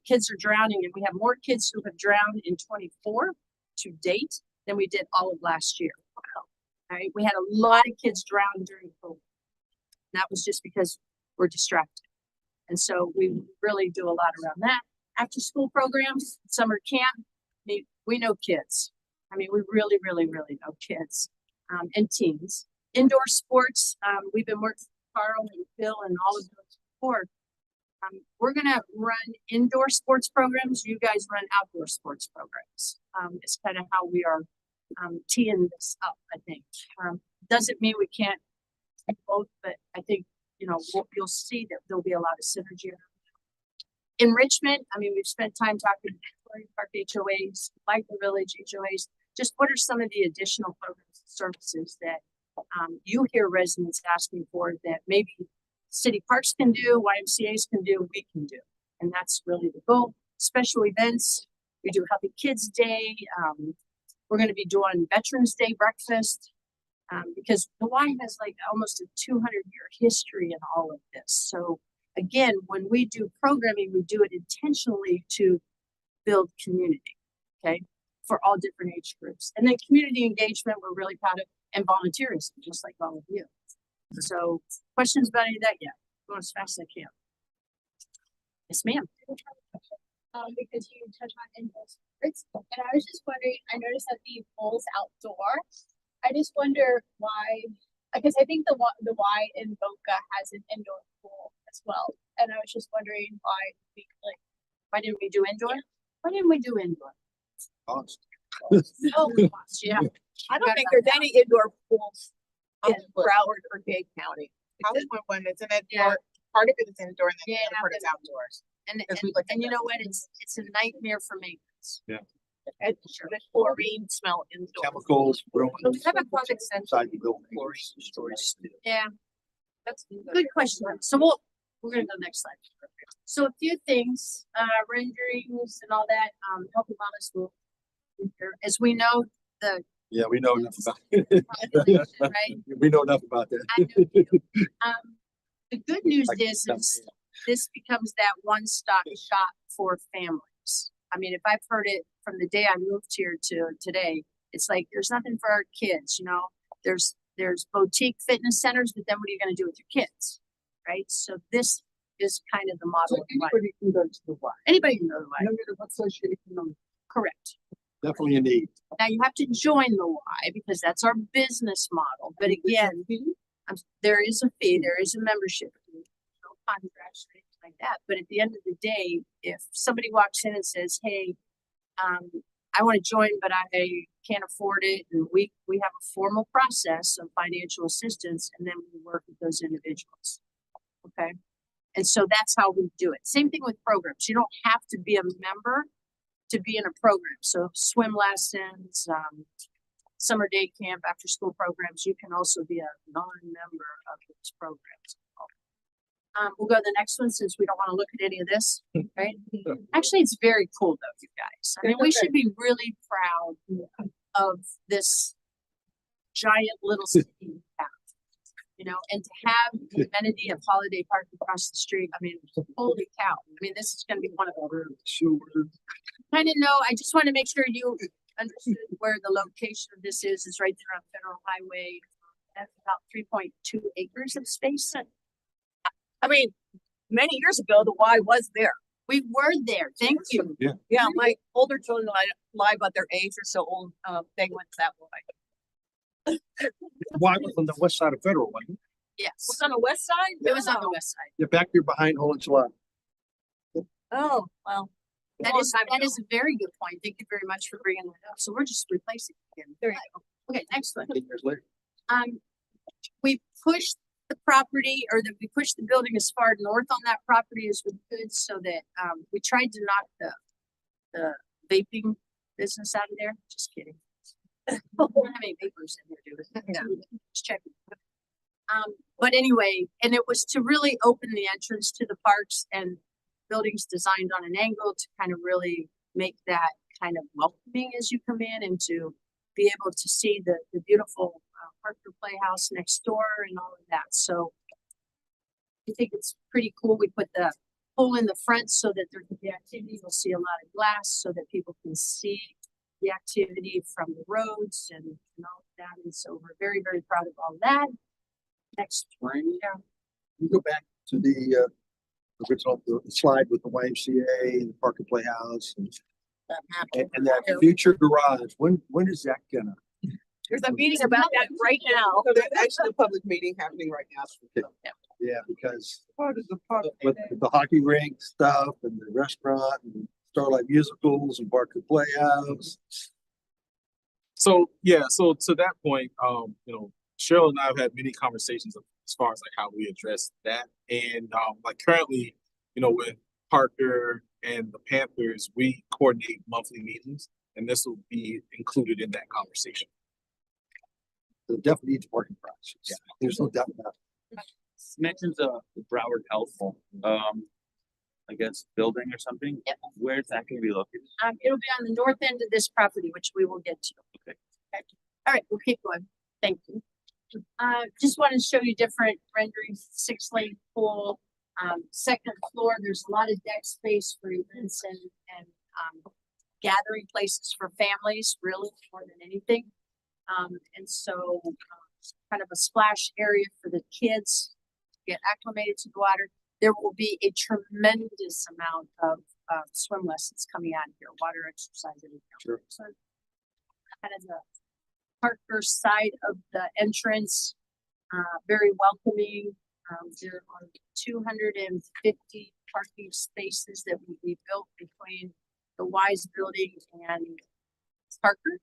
N: Kids are drowning, and we have more kids who have drowned in 24 to date than we did all of last year. All right, we had a lot of kids drown during COVID. That was just because we're distracted. And so we really do a lot around that. After school programs, summer camp, we know kids. I mean, we really, really, really know kids and teens. Indoor sports, we've been working with Carl and Phil and all of those before. We're going to run indoor sports programs. You guys run outdoor sports programs. It's kind of how we are teeing this up, I think. Doesn't mean we can't do both, but I think, you'll see that there'll be a lot of synergy. Enrichment, I mean, we've spent time talking to Victoria Park HOAs, like the Village HOAs. Just what are some of the additional programs and services that you hear residents asking for that maybe city parks can do, YMCAs can do, we can do. And that's really the goal. Special events, We do Healthy Kids Day. We're gonna be doing Veterans Day breakfast. Because the Y has like almost a 200-year history in all of this. So again, when we do programming, we do it intentionally to build community, okay, for all different age groups. And then community engagement, we're really proud of, and volunteerism, just like all of you. So questions about any of that? Yeah, go as fast as I can. Yes, ma'am.
H: Because you touched on indoor sports, and I was just wondering, I noticed that the pool's outdoor. I just wonder why, because I think the Y in Boca has an indoor pool as well, and I was just wondering
N: Why didn't we do indoor? Why didn't we do indoor?
K: Cost.
N: Oh, gosh, yeah.
G: I don't think there's any indoor pools in Broward or Dade County.
J: College went one, it's an
N: Yeah.
J: indoor, part of it is indoor and then the
N: Yeah,
J: other part is outdoors.
N: And
J: Because we looked at
N: you
J: that.
N: know what? It's a nightmare for maintenance.
F: Yeah.
G: And the chlorine smell indoors.
K: Chemicals, growing
N: But we have aquatic center.
K: inside the building.
N: Yeah. That's a good question. So we're gonna go next slide. So a few things, renderings and all that, health and wellness will, as we know, the
K: Yeah, we know enough about it.
N: population, right?
K: We know enough about that.
N: I know you do. The good news
K: I can
N: is
K: tell
N: this becomes that one-stop shop for families. I mean, if I've heard it from the day I moved here to today, it's like, there's nothing for our kids, you know? There's boutique fitness centers, but then what are you gonna do with your kids? Right? So this is kind of the model.
A: So
N: of what-
A: anybody can go to the Y.
N: Anybody can know the Y.
A: No matter what socioeconomic.
N: Correct.
K: Definitely a need.
N: Now you have to join the Y because that's our business model. But again, there is a fee, there is a membership fee, no contracts, or anything like that. But at the end of the day, if somebody walks in and says, hey, I want to join, but I can't afford it, and we have a formal process of financial assistance, and then we work with those individuals. Okay. And so that's how we do it. Same thing with programs. You don't have to be a member to be in a program. So swim lessons, summer day camp, after school programs, you can also be a non-member of those programs. We'll go to the next one since we don't want to look at any of this, right? Actually, it's very cool though, you guys. I mean, we should be really proud of this giant little city we have, you know, and to have the amenity of Holiday Park across the street. I mean, holy cow. I mean, this is going to be one of the kind of know. I just want to make sure you understood where the location of this is right there on Federal Highway. That's about 3.2 acres of space.
G: I mean, many years ago, the Y was there.
N: We were there. Thank you.
K: Yeah.
G: Yeah, my older children lie about their age or so old. They went that way.
K: Why was on the west side of Federal, wasn't it?
N: Yes.
G: Was it on the west side?
N: It was on the west side.
K: You're back here behind Hole and July.
G: Oh, well.
N: That
G: Long
N: is
G: time ago.
N: a very good point. Thank you very much for bringing that up. So we're just replacing it again.
G: There you go.
N: Okay, next one.
K: 10 years later.
N: We pushed the property, or that we pushed the building as far north on that property as we could, so that we tried to knock the vaping business out of there. Just kidding. We don't have any vapors in here, do we? No, just checking. But anyway, and it was to really open the entrance to the parks and buildings designed on an angle to kind of really make that kind of welcoming as you come in, and to be able to see the beautiful Parker Playhouse next door and all of that. So I think it's pretty cool. We put the pool in the front so that there can be activity. You'll see a lot of glass so that people can see the activity from the roads and all of that. And so we're very, very proud of all that. Next one. Yeah.
K: You go back to the original the slide with the YMCA and the Parker Playhouse and that future garage. When is that gonna?
G: There's a meeting about that right now.
J: So there's actually a public meeting happening right now.
K: Yeah, because
A: Part of the park.
K: with the hockey rink stuff and the restaurant and Starlight Musicals and Parker Playhouse.
F: So to that point, you know, Cheryl and I have had many conversations as far as like how we address that. And like currently, you know, with Parker and the Panthers, we coordinate monthly meetings, and this will be included in that conversation.
K: It definitely needs parking process. Yeah, there's no doubt about it.
I: Mentions the Broward Health. I guess, building or something?
N: Yep.
I: Where's that gonna be located?
N: It'll be on the north end of this property, which we will get to.
I: Okay.
N: All right, we'll keep going. Thank you. Just want to show you different renderings, 6-lane pool. Second floor, there's a lot of deck space for events and gathering places for families, really more than anything. And so kind of a splash area for the kids to get acclimated to the water. There will be a tremendous amount of swim lessons coming out of here, water exercise.
K: Sure.
N: So kind of the Parker side of the entrance, very welcoming. There are 250 parking spaces that will be built between the Wise Building and Parker.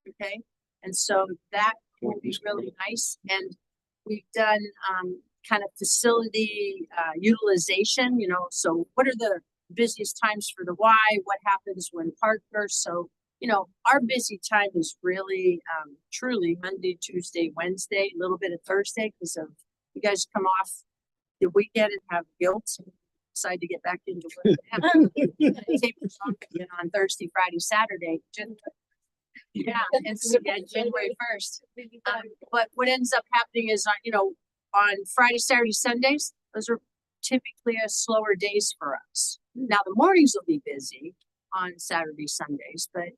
N: Okay, and so that will be really nice. And we've done kind of facility utilization, you know, so what are the busiest times for the Y? What happens when Parker? So, you know, our busy time is really truly Monday, Tuesday, Wednesday, a little bit of Thursday, because of you guys come off the weekend and have guilt and decide to get back into work. Tapers off again on Thursday, Friday, Saturday. Yeah, and so yeah, January 1st. But what ends up happening is, you know, on Friday, Saturday, Sundays, those are typically slower days for us. Now the mornings will be busy on Saturday, Sundays, but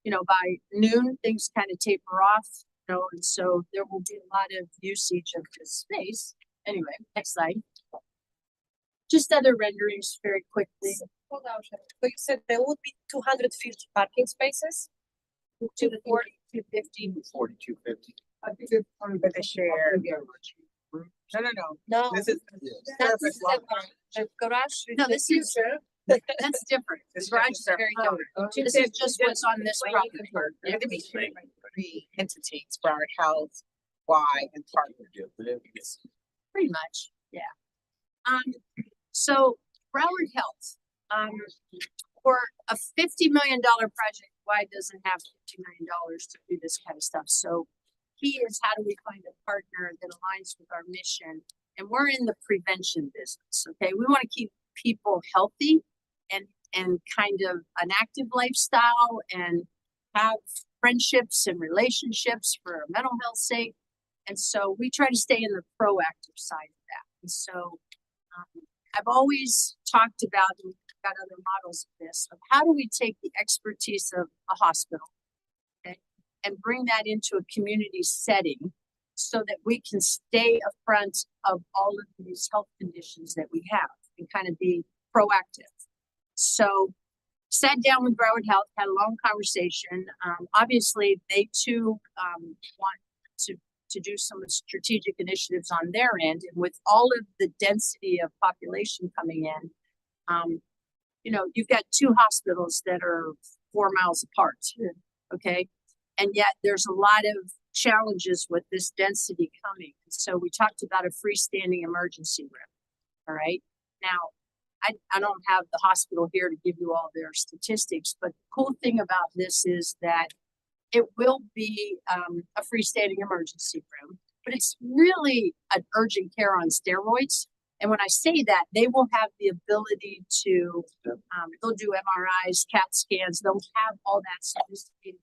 N: you know, by noon things kind of taper off, you know, and so there will be a lot of usage of this space. Anyway, next slide. Just other renderings very quickly.
C: Hold on, so you said there would be 250 parking spaces?
N: 240, 250.
E: 4250.
A: I think it's on the share. No.
C: No.
A: This is.
N: That's
A: surface
N: different.
A: lot.
C: The garage.
N: No, this is, that's different. The garage is very different. This is just what's on this property.
A: You're gonna be sharing three entities, Broward Health, Y, and Partner.
N: Pretty much, yeah. So Broward Health, for a $50 million project, why doesn't have $50 million to do this kind of stuff? So key is how do we find a partner that aligns with our mission? And we're in the prevention business, okay? We want to keep people healthy and kind of an active lifestyle and have friendships and relationships for our mental health sake. And so we try to stay in the proactive side of that. And so I've always talked about, and we've got other models of this, of how do we take the expertise of a hospital, okay, and bring that into a community setting so that we can stay afront of all of these health conditions that we have and kind of be proactive. So sat down with Broward Health, had a long conversation. Obviously, they too want to do some strategic initiatives on their end. And with all of the density of population coming in, you know, you've got two hospitals that are 4 miles apart, okay? And yet there's a lot of challenges with this density coming. So we talked about a freestanding emergency room, all right? Now, I don't have the hospital here to give you all their statistics, but the cool thing about this is that it will be a freestanding emergency room, but it's really an urgent care on steroids. And when I say that, they will have the ability to, they'll do MRIs, CAT scans, they'll have all that sophisticated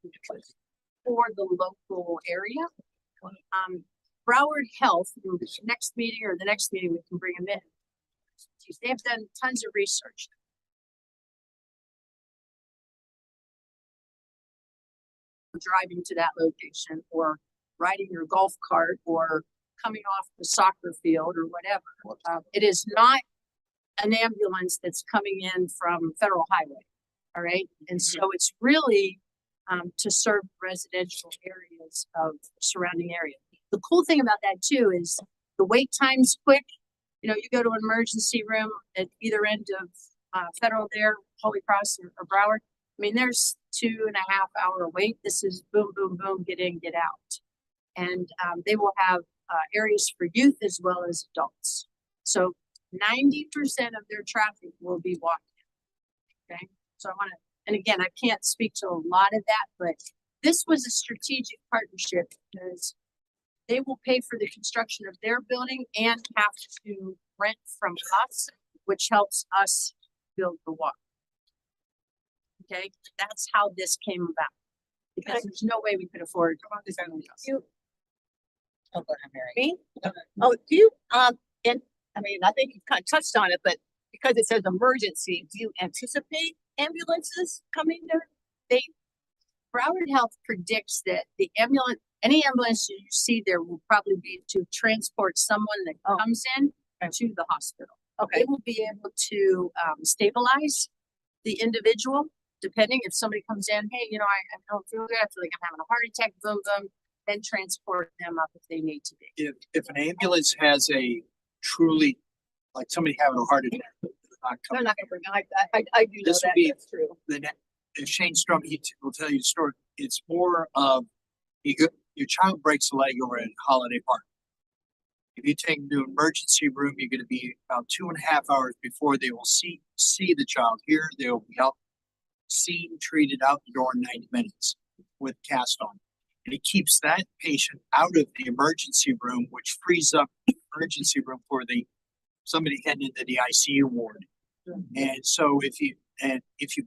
N: for the local area. Broward Health, next meeting or the next meeting, we can bring them in. They have done tons of research. Driving to that location or riding your golf cart or coming off the soccer field or whatever. It is not an ambulance that's coming in from Federal Highway. All right. And so it's really to serve residential areas of surrounding area. The cool thing about that too is the wait time's quick. You know, you go to an emergency room at either end of Federal there, Holy Cross or Broward. I mean, there's 2.5 hour wait. This is boom, boom, boom, get in, get out. And they will have areas for youth as well as adults. So 90% of their traffic will be walking. Okay. So I want to, and again, I can't speak to a lot of that, but this was a strategic partnership because they will pay for the construction of their building and have to rent from us, which helps us build the walk. Okay, that's how this came about. Because there's no way we could afford.
C: You,
G: Oh, go ahead, Mary.
C: me? Oh, do you, and, I mean, I think you kind of touched on it, but because it says emergency, do you anticipate ambulances coming there?
N: Broward Health predicts that any ambulance you see there will probably be to transport someone that comes in to the hospital.
C: Okay,
N: It will be able to stabilize the individual, depending if somebody comes in, hey, you know, I don't feel good, I feel like I'm having a heart attack, boom, boom, then transport them up if they need to be.
L: If an ambulance has a truly, like somebody having a heart attack,
C: they're not gonna bring, I do know
L: This would
C: that,
L: be-
C: that's true.
L: then if Shane Strum, will tell you the story. It's more of your child breaks a leg over at Holiday Park. If you take them to an emergency room, you're going to be about 2.5 hours before they will see the child. Here, they'll be out, seen, treated out the door in 90 minutes with cast on. And it keeps that patient out of the emergency room, which frees up the emergency room for somebody heading into the ICU ward. And so if you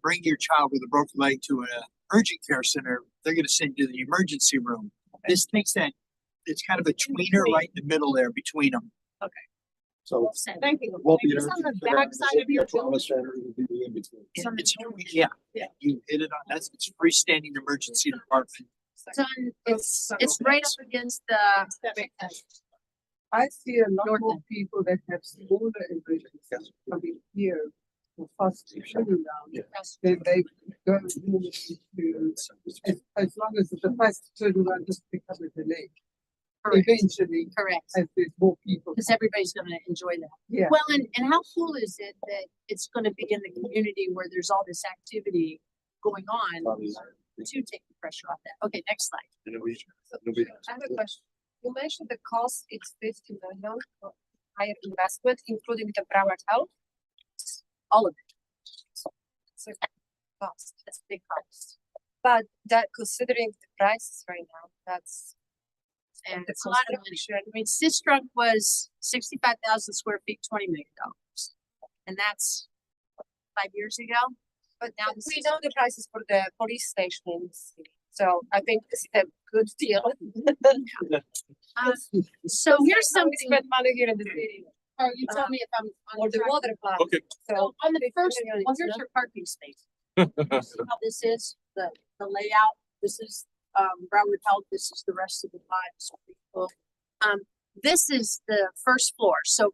L: bring your child with a broken leg to an urgent care center, they're going to send you to the emergency room. This makes that, it's kind of a tweener right in the middle there between them.
K: So
C: Thank you.
K: won't be
C: It's
K: an
C: on the
K: urgent care,
C: back side of your
K: trauma
C: building.
K: center, it'll be the in between.
L: Yeah, you hit it on, it's freestanding emergency department.
N: It's right up against the.
A: I see a lot
N: North
A: more
N: End.
A: people that have smaller emergencies coming here for fast turnaround. Then they go normally to, as long as the fast turnaround doesn't become a delay.
N: Correct.
A: Eventually,
N: Correct.
A: as there's more people.
N: Because everybody's gonna enjoy that.
A: Yeah.
N: Well, and how cool is it that it's gonna be in the community where there's all this activity going on to take the pressure off that. Okay, next slide.
M: I have a question. You mentioned the cost, it's 50 million for higher investment, including the Broward Health.
N: All of it.
M: It's a cost,
N: That's a big cost.
M: but that considering the prices right now, that's.
N: And
M: the
N: it's a lot of money.
M: construction.
N: I mean, Sistrunk was 65,000 square feet, $20 million. And that's 5 years ago.
M: But
N: now
M: now
N: this
M: we
N: is-
M: know the prices for the police station in the city, so I think it's a good deal.
N: So here's
M: How we
N: something,
M: spend money here in the city,
N: or you tell me if I'm on
M: or the
N: track.
M: water plant.
F: Okay.
N: So on the
M: 50
N: first,
M: million
N: well,
M: is
N: here's
M: enough.
N: your parking space. See how this is, the layout, this is, Broward Health, this is the rest of the lot. So people, this is the first floor, so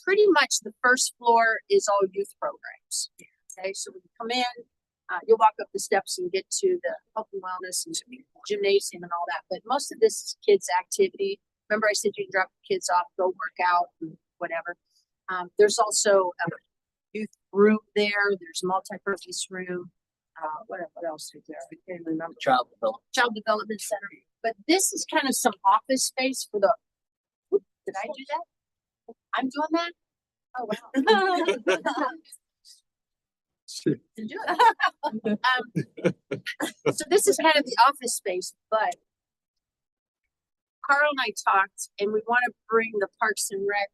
N: pretty much the first floor is all youth programs. Okay, so when you come in, you'll walk up the steps and get to the health and wellness and gymnasium and all that, but most of this is kids' activity. Remember I said you can drop the kids off, go work out and whatever. There's also a youth room there, there's a multi-purpose room. What else is there? I can't remember.
L: Child development.
N: Child Development Center. But this is kind of some office space for the, Oop, did I do that? I'm doing that? Oh, wow. Did you? So this is kind of the office space, but Carl and I talked and we want to bring the Parks and Rec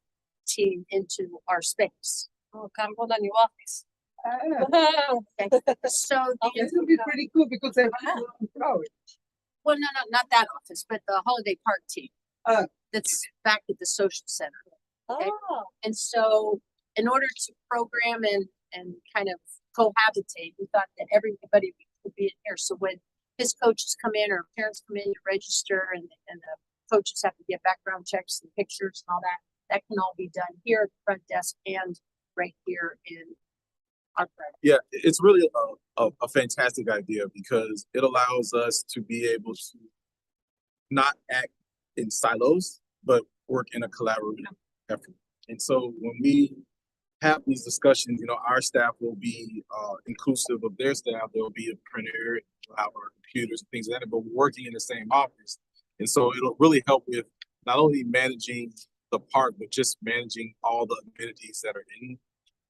N: team into our space.
M: Oh, come on, new office.
N: Okay. So
A: This would be pretty cool because they have crowd.
N: well, no, not that office, but the holiday park team.
A: Oh.
N: That's back at the social center. Okay.
M: Oh,
N: And so in order to program and kind of cohabitate, we thought that everybody would be in here. So when his coaches come in or parents come in to register and the coaches have to get background checks and pictures and all that, that can all be done here at the front desk and right here in our front.
F: Yeah, it's really a fantastic idea because it allows us to be able to not act in silos, but work in a collaborative effort. And so when we have these discussions, you know, our staff will be inclusive of their staff. There will be a printer, we'll have our computers and things like that, but we're working in the same office. And so it'll really help with not only managing the park, but just managing all the amenities that are in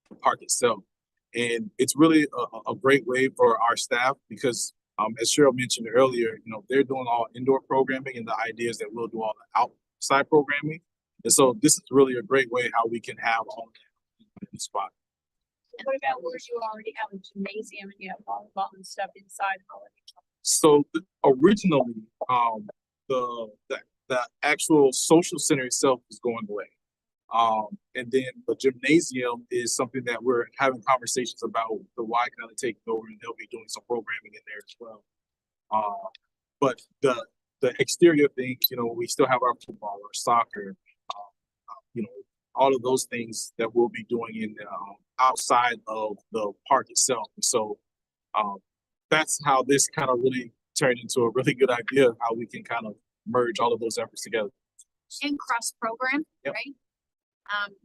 F: the park itself. And it's really a great way for our staff because as Cheryl mentioned earlier, you know, they're doing all indoor programming and the idea is that we'll do all the outside programming. And so this is really a great way how we can have all that in the spot.
H: What about where you already have a gymnasium and you have volleyball and stuff inside holiday?
F: So originally, the actual social center itself is going away. And then the gymnasium is something that we're having conversations about the Y kind of taking over, and they'll be doing some programming in there as well. But the exterior things, you know, we still have our football, our soccer, you know, all of those things that we'll be doing in outside of the park itself. And so that's how this kind of really turned into a really good idea of how we can kind of merge all of those efforts together.
N: And cross program,
F: Yep.
N: right?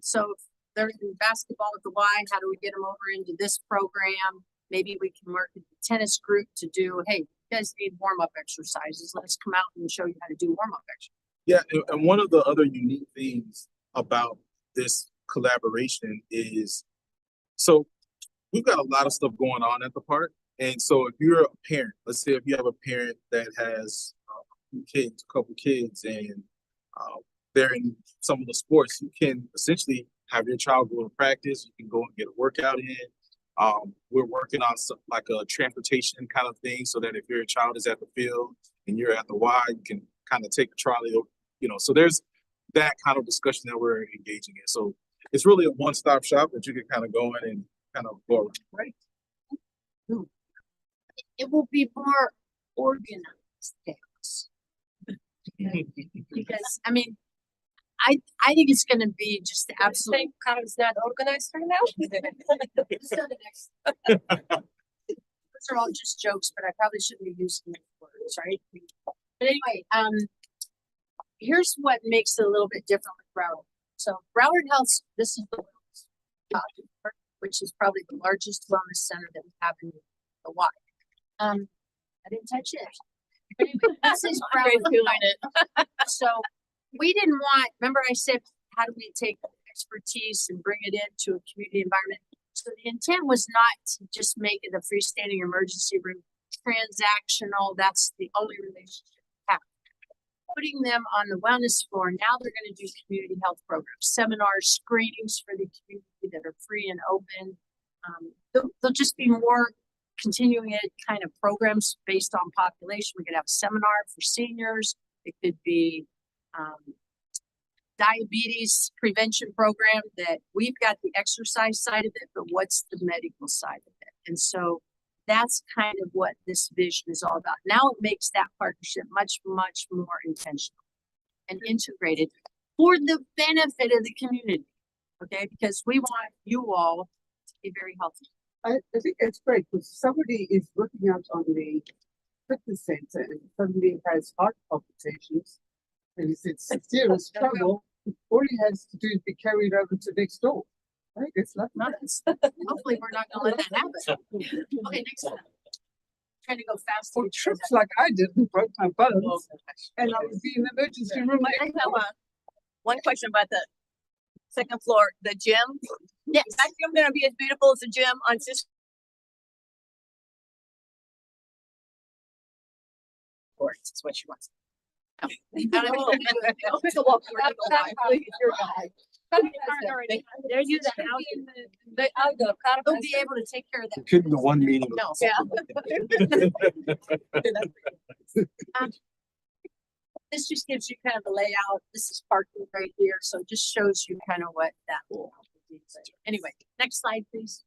N: So if they're in basketball at the Y, how do we get them over into this program? Maybe we can work with the tennis group to do, hey, you guys need warm-up exercises. Let's come out and show you how to do warm-up exercises.
F: Yeah, and one of the other unique things about this collaboration is, so we've got a lot of stuff going on at the park. And so if you're a parent, let's say if you have a parent that has a couple kids, and they're in some of the sports, you can essentially have your child go to practice. You can go and get a workout in. We're working on some, like a transportation kind of thing, so that if your child is at the field and you're at the Y, you can kind of take a trolley, you know, so there's that kind of discussion that we're engaging in. So it's really a one-stop shop that you can kind of go in and kind of go around.
N: Right. It will be more organized chaos. Because, I mean, I think it's gonna be just the absolute.
C: Kind of not organized right now.
N: Those are all just jokes, but I probably shouldn't be using those words, right? But anyway, here's what makes it a little bit different with Broward. So Broward Health, this is the wellness, which is probably the largest wellness center that we have in the Y. I didn't touch it. But anyway, this is Broward Health. So we didn't want, remember I said, how do we take expertise and bring it into a community environment? So the intent was not to just make it a freestanding emergency room, transactional, that's the only relationship we have. Putting them on the wellness floor, now they're going to do community health programs, seminars, screenings for the community that are free and open. They'll just be more continuing it kind of programs based on population. We could have a seminar for seniors. It could be diabetes prevention program, that we've got the exercise side of it, but what's the medical side of it? And so that's kind of what this vision is all about. Now it makes that partnership much, much more intentional and integrated for the benefit of the community. Okay, because we want you all to be very healthy.
A: I think it's great because somebody is looking out on the fitness center and suddenly has heart palpitations and he's in serious trouble. All he has to do is be carried over to next door. Right? It's like
N: nice. Hopefully we're not gonna let that happen. Okay, next one. Trying to go fast.
A: Or trips like I did and broke my bones. And I would be in the emergency room like,
C: I have one question about the second floor, the gym.
N: Yes.
C: Is that gym gonna be as beautiful as the gym on Cisco? Is what she wants.
N: They're using they'll be able to take care of that.
K: Couldn't the one meeting.
N: No. This just gives you kind of a layout. This is parking right here, so it just shows you kind of what that will be. Anyway, next slide, please.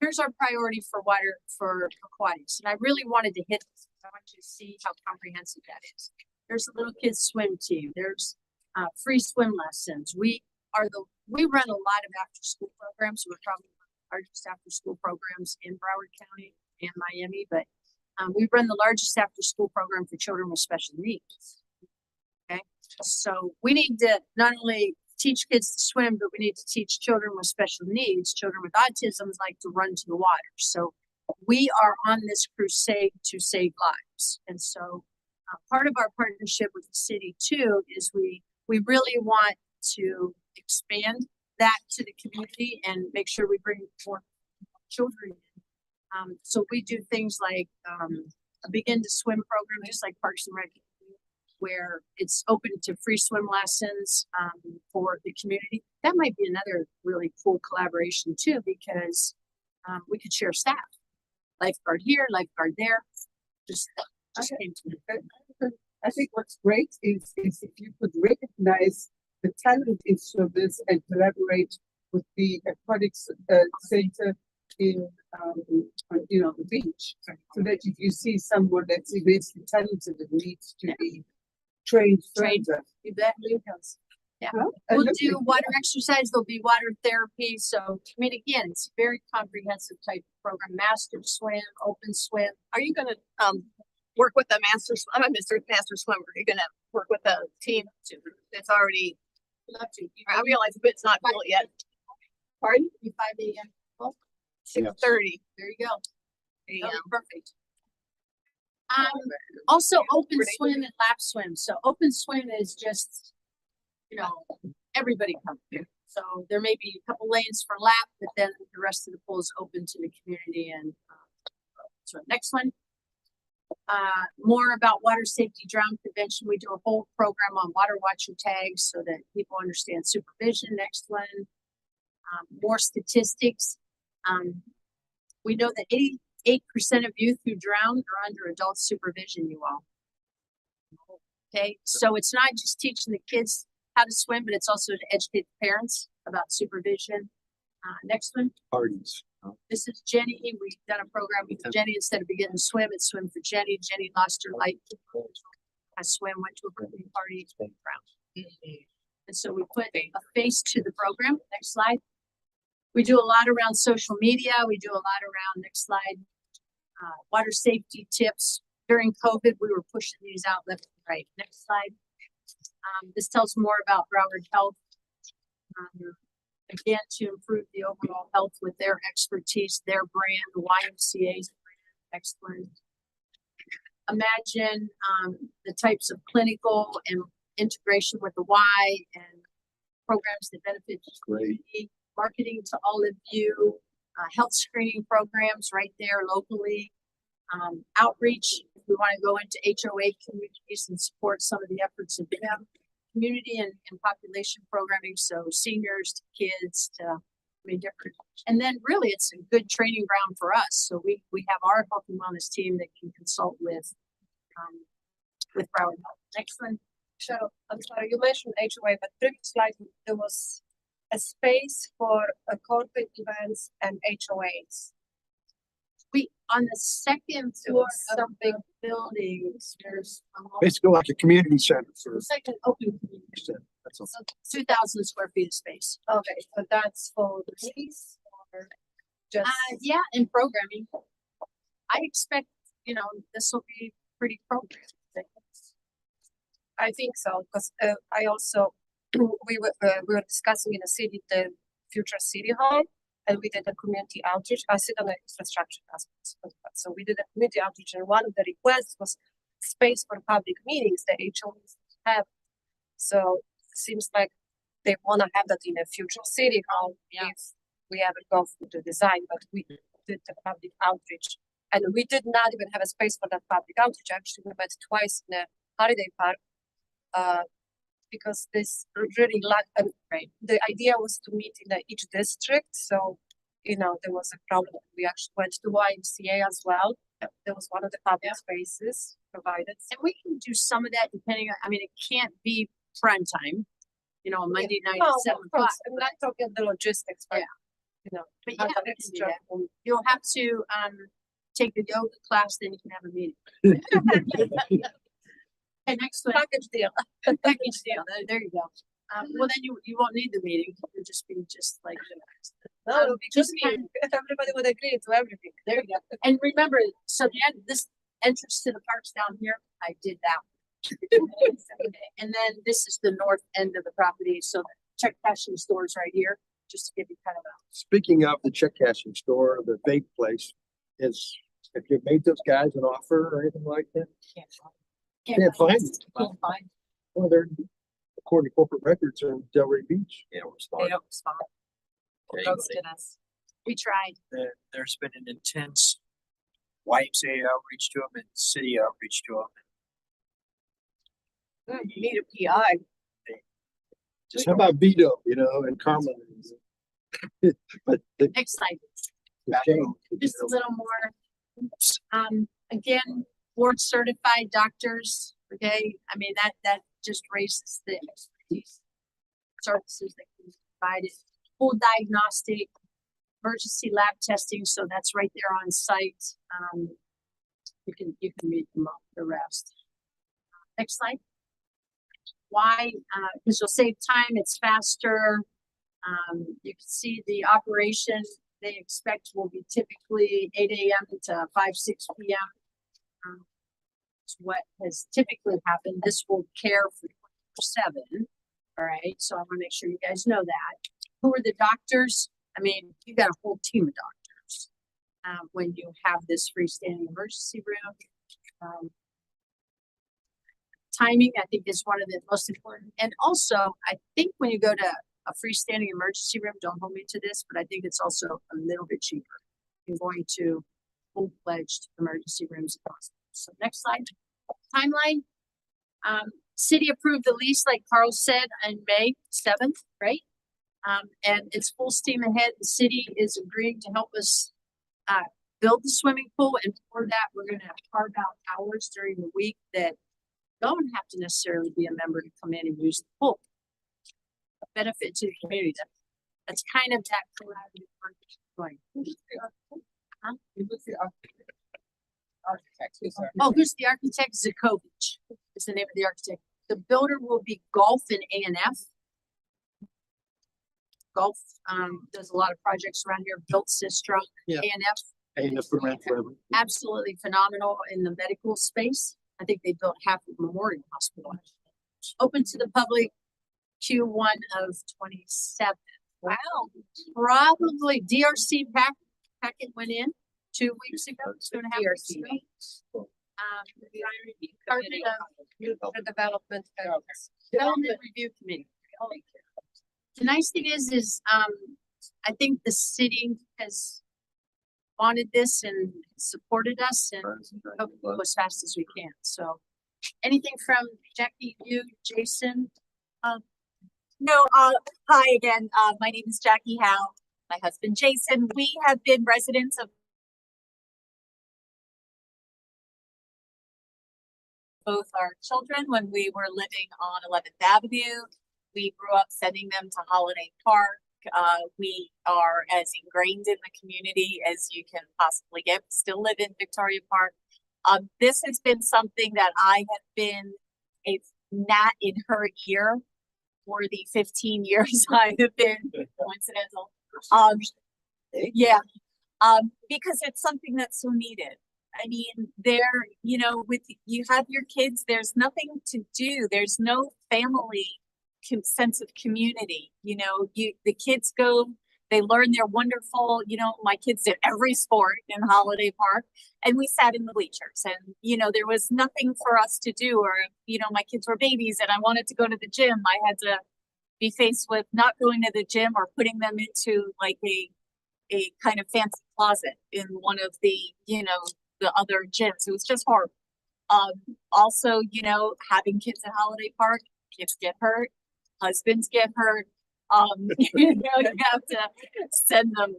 N: Here's our priority for water for aquatics, and I really wanted to hit this. I want you to see how comprehensive that is. There's a little kids swim team. There's free swim lessons. We run a lot of after school programs. We're probably one of the largest after school programs in Broward County and Miami, but we run the largest after school program for children with special needs. Okay, so we need to not only teach kids to swim, but we need to teach children with special needs, children with autism, like to run to the water. So we are on this crusade to save lives. And so part of our partnership with the city too is we really want to expand that to the community and make sure we bring more children in. So we do things like a begin to swim program, just like Parks and Rec. where it's open to free swim lessons, for the community. That might be another really cool collaboration too, because, we could share staff. Lifeguard here, lifeguard there, just came to me.
A: I think what's great is if you could recognize the talent in swimmers and collaborate with the aquatics center in on, the beach, so that if you see someone that's immensely talented and needs to be trained further.
N: You bet, Lucas. Yeah,
A: Well,
N: we'll
A: and
N: do water exercise, there'll be water therapy, so, I mean, again, it's a very comprehensive type of program, master swim, open swim.
C: Are you gonna, work with the I'm a master swimmer. You're gonna work with a team that's already,
N: Love to.
C: I realize it's not full yet. Pardon?
N: 5 a.m.
C: 6:30.
N: There you go.
C: Yeah.
N: That'll be perfect. Also open swim and lap swim. So open swim is just, everybody comes here. So there may be a couple lanes for lap, but then the rest of the pool is open to the community and, so next one. More about water safety drown prevention. We do a whole program on water watcher tags so that people understand supervision. Next one. More statistics. We know that 88% of youth who drown are under adult supervision, you all. Okay, so it's not just teaching the kids how to swim, but it's also to educate the parents about supervision. Next one.
K: Parties.
N: This is Jenny. We've done a program with Jenny. Instead of beginning to swim, it's swim for Jenny. Jenny lost her life. I swam, went to a birthday party, drowned. And so we put a face to the program. Next slide. We do a lot around social media. We do a lot around, next slide, water safety tips. During COVID, we were pushing these out left and right. Next slide. This tells more about Broward Health. Again, to improve the overall health with their expertise, their brand, the YMCA's brand, excellent. Imagine the types of clinical and integration with the Y and programs that benefit the community. Marketing to all of you, health screening programs right there locally. Outreach, if we want to go into HOA communities and support some of the efforts of them. Community and population programming, so seniors to kids to different. And then really it's a good training ground for us. So we have our health and wellness team that can consult with Broward Health. Next one.
M: Cheryl, I'm sorry, you mentioned HOA, but previous slide, there was a space for corporate events and HOAs.
N: We, on the second floor of the buildings, there's
K: Basically like a community center for.
N: second open community.
K: That's all.
N: So 2,000 square feet of space.
M: Okay, so that's for the cities or just?
N: Yeah, and programming. I expect, this will be pretty programmed.
M: I think so, because I also, we were discussing in the city, the future city hall, and we did a community outreach. I sit on the infrastructure aspects of that. So we did a community outreach, and one of the requests was space for public meetings that HOAs have. So it seems like they want to have that in a future city hall if we ever go through the design, but we did the public outreach. And we did not even have a space for that public outreach. Actually, we met twice in the holiday park. Because this really the idea was to meet in each district. So, there was a problem. We actually went to YMCA as well. There was one of the public spaces provided.
N: And we can do some of that depending on, it can't be prime time, a Monday night at 7 o'clock.
M: I'm not talking the logistics, but,
N: but
M: not
N: yeah,
M: an
N: we can do
M: extra.
N: that. You'll have to, take a yoga class, then you can have a meeting. Okay, next one.
M: Package deal.
N: Package deal. There you go. Well, then you won't need the meeting. You'll just be like.
M: No, it'll be
N: just
M: just me. Everybody would agree to everything.
N: There you go. And remember, so this entrance to the park's down here. I did that. And then this is the north end of the property. So the check cashing store is right here, just to give you kind of a.
K: Speaking of the check cashing store, the vape place, if you made those guys an offer or anything like that? Can't find it.
N: Can't find.
K: Well, they're, according to corporate records, are in Delray Beach.
B: Yeah, we're
N: They
B: smart.
N: don't respond.
B: Okay.
N: Ghosted us. We tried.
E: There's been an intense YMCA outreach to them and city outreach to them.
C: Need a PI.
K: Just how about Vito, you know, and Carmen? But the
N: Next slide.
K: the change.
N: Just a little more. Again, board certified doctors, okay? I mean, that just raises the expertise. Services that can be provided, full diagnostic, emergency lab testing, so that's right there on site. You can read them up, the rest. Next slide. Why? Because you'll save time, it's faster. You can see the operation they expect will be typically 8 a.m. to 5-6 p.m. It's what has typically happened. This will care for 24/7. All right, so I want to make sure you guys know that. Who are the doctors? I mean, you got a whole team of doctors when you have this freestanding emergency room. Timing, I think, is one of the most important. And also, I think when you go to a freestanding emergency room, don't hold me to this, but I think it's also a little bit cheaper than going to full-fledged emergency rooms and hospitals. So next slide. Timeline. City approved the lease, like Carl said, on May 7th, right? And it's full steam ahead. The city is agreeing to help us build the swimming pool. And for that, we're going to carve out hours during the week that don't have to necessarily be a member to come in and use the pool. A benefit to the community. That's kind of that collaborative work going. Huh? Oh, who's the architect? Zakovich is the name of the architect. The builder will be Gulf and A&F. Gulf does a lot of projects around here. Built Sistra,
K: Yeah.
N: A&F.
K: And for rent forever.
N: Absolutely phenomenal in the medical space. I think they built half of Memorial Hospital. Open to the public Q1 of 27. Wow. Probably DRC packet went in 2 weeks ago, 2.5 weeks ago. Development Review Committee. The nice thing is I think the city has wanted this and supported us and hope to go as fast as we can. So anything from Jackie, you, Jason?
O: No, hi again. My name is Jackie Howe. My husband Jason. We have been residents of both our children when we were living on 11th Avenue. We grew up sending them to Holiday Park. We are as ingrained in the community as you can possibly get. We still live in Victoria Park. This has been something that I have been a gnat in her ear for the 15 years I have been coincidental. Yeah, because it's something that's so needed. I mean, with you have your kids, there's nothing to do. There's no family sense of community. The kids go, they learn, they're wonderful. My kids did every sport in Holiday Park, and we sat in the bleachers, and there was nothing for us to do. Or my kids were babies and I wanted to go to the gym, I had to be faced with not going to the gym or putting them into like a kind of fancy closet in one of the the other gyms. It was just horrible. Also, having kids at Holiday Park, kids get hurt, husbands get hurt. You have to send them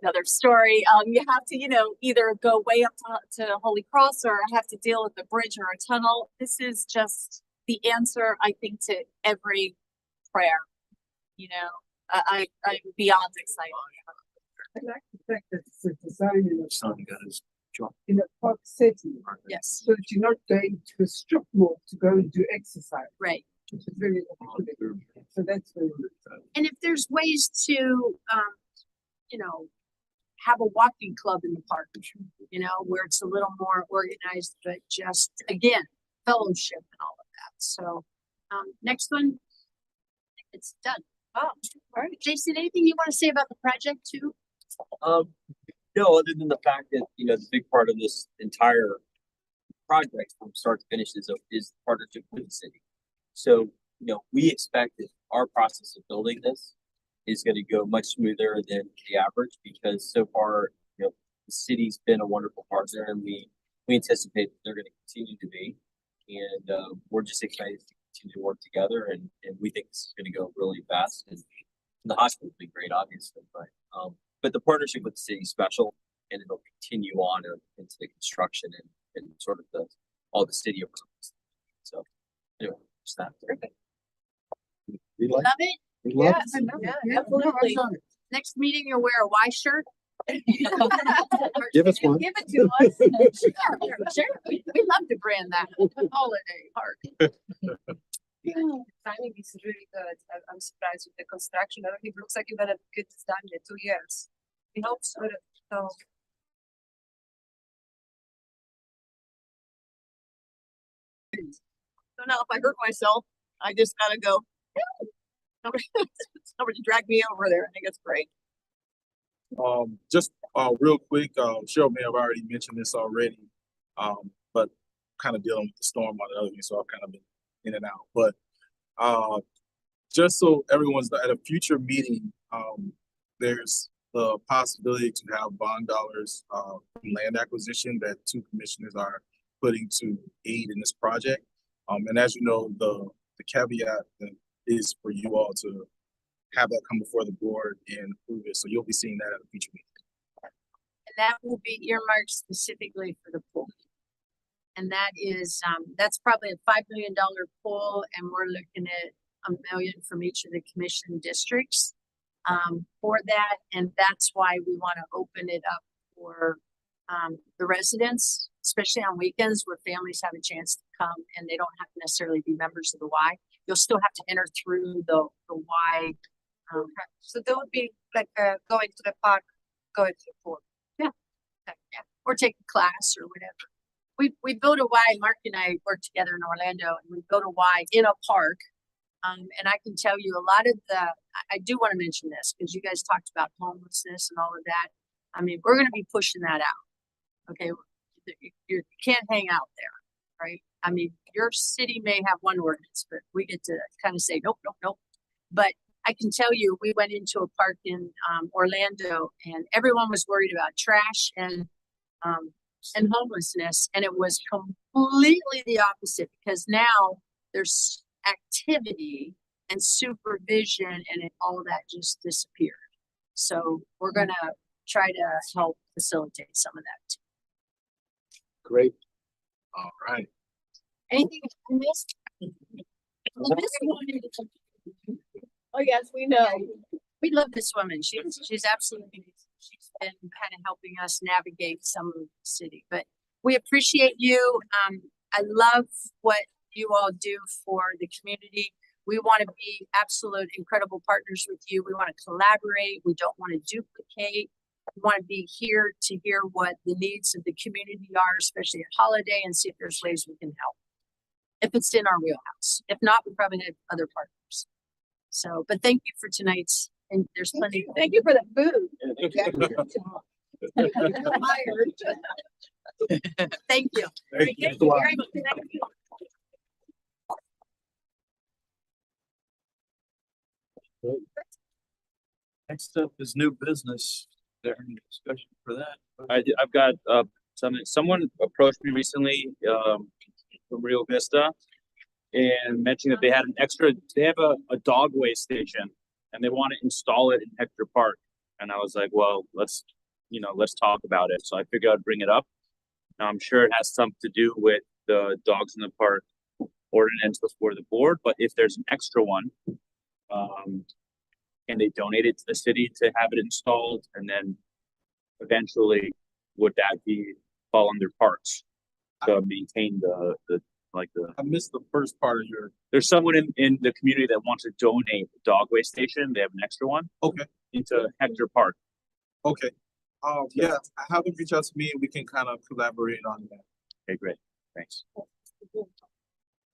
O: another story. You have to, either go way up to Holy Cross or have to deal with a bridge or a tunnel. This is just the answer, I think, to every prayer. I'm beyond excited.
A: I like the fact that it's a design in a park setting.
N: Yes.
A: So that you're not going to a strip mall to go and do exercise.
N: Right.
A: Which is very appealing. So that's very good.
N: And if there's ways to, have a walking club in the park, where it's a little more organized, but just, again, fellowship and all of that. So, next one, it's done. Oh, all right. Jason, anything you want to say about the project too?
B: No, other than the fact that, the big part of this entire project from start to finish is partnership with the city. So, we expect that our process of building this is going to go much smoother than the average, because so far, the city's been a wonderful partner, and we anticipate that they're going to continue to be. And we're just excited to continue to work together, and we think this is gonna go really fast, and the hospital will be great, obviously, but the partnership with the city is special, and it'll continue on into the construction and sort of all the city approvals. So, anyway, just that.
C: Perfect.
K: We like,
O: Love it.
K: we love
C: Yes,
K: it.
C: yeah, absolutely.
O: Next meeting, you'll wear a Y shirt.
K: Give us one.
O: Give it to us. Sure. We love to brand that holiday park.
J: Timing is really good. I'm surprised with the construction. I don't think it looks like you're gonna get this done in 2 years. We hope so. So
C: So now if I hurt myself, I just gotta go. Somebody drag me over there. I think it's great.
F: Just real quick, Cheryl may have already mentioned this already, but kind of dealing with the storm on the other hand, so I've kind of been in and out. But just so everyone's at a future meeting, there's the possibility to have bond dollars from land acquisition that 2 commissioners are putting to aid in this project. And as you know, the caveat is for you all to have that come before the board and approve it. So you'll be seeing that at a future meeting.
N: And that will be earmarked specifically for the pool. And that is, that's probably a $5 million pool, and we're looking at $1 million from each of the commission districts for that. And that's why we want to open it up for the residents, especially on weekends where families have a chance to come and they don't have to necessarily be members of the Y. You'll still have to enter through the Y.
J: so they would be like going to the park, going to the pool.
N: Yeah, or take a class or whatever. We built a Y. Mark and I worked together in Orlando, and we built a Y in a park. And I can tell you a lot of I do want to mention this because you guys talked about homelessness and all of that. I mean, we're going to be pushing that out. Okay, you can't hang out there, right? I mean, your city may have one ordinance, but we get to kind of say nope, nope, nope. But I can tell you, we went into a park in Orlando, and everyone was worried about trash and homelessness, and it was completely the opposite because now there's activity and supervision, and all that just disappeared. So we're gonna try to help facilitate some of that too.
K: Great.
F: All right.
N: Anything I missed?
C: Oh, yes, we know.
N: We love this woman. She's absolutely, she's been kind of helping us navigate some of the city, but we appreciate you. I love what you all do for the community. We want to be absolute incredible partners with you. We want to collaborate. We don't want to duplicate. We want to be here to hear what the needs of the community are, especially at holiday, and see if there's ways we can help. If it's in our wheelhouse. If not, we probably have other partners. So, but thank you for tonight's, and there's plenty.
C: Thank you for the food.
N: Thank you.
K: Thank you.
N: Very much. Thank you.
B: Next up is new business. Is there any discussion for that?
I: I've got something. Someone approached me recently from Rio Vista and mentioned that they had they have a dog waste station and they want to install it in Hector Park. And I was like, well, let's talk about it. So I figured I'd bring it up. Now I'm sure it has something to do with the dogs in the park ordinance before the board, but if there's an extra one, and they donate it to the city to have it installed, and then eventually would that fall under parks to maintain the
F: I missed the first part of your.
I: There's someone in the community that wants to donate the dog waste station. They have an extra one.
F: Okay.
I: Into Hector Park.
F: Okay. Yeah, have them reach out to me and we can kind of collaborate on that.
I: Okay, great. Thanks.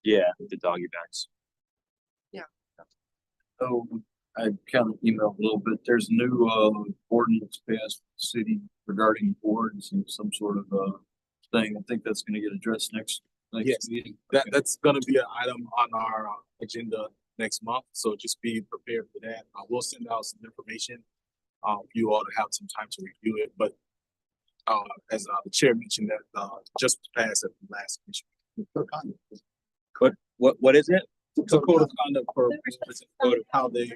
I: Yeah, the doggy bags.
B: So I kind of emailed a little bit. There's a new ordinance passed the city regarding boards and some sort of thing. I think that's going to get addressed next
F: Yes.
B: meeting.
F: That's going to be an item on our agenda next month. So just be prepared for that. We'll send out some information for you all to have some time to review it. But as the chair mentioned, that just passed at the last commission.
I: What is it?
F: It's a code of conduct for, it's a code of how they,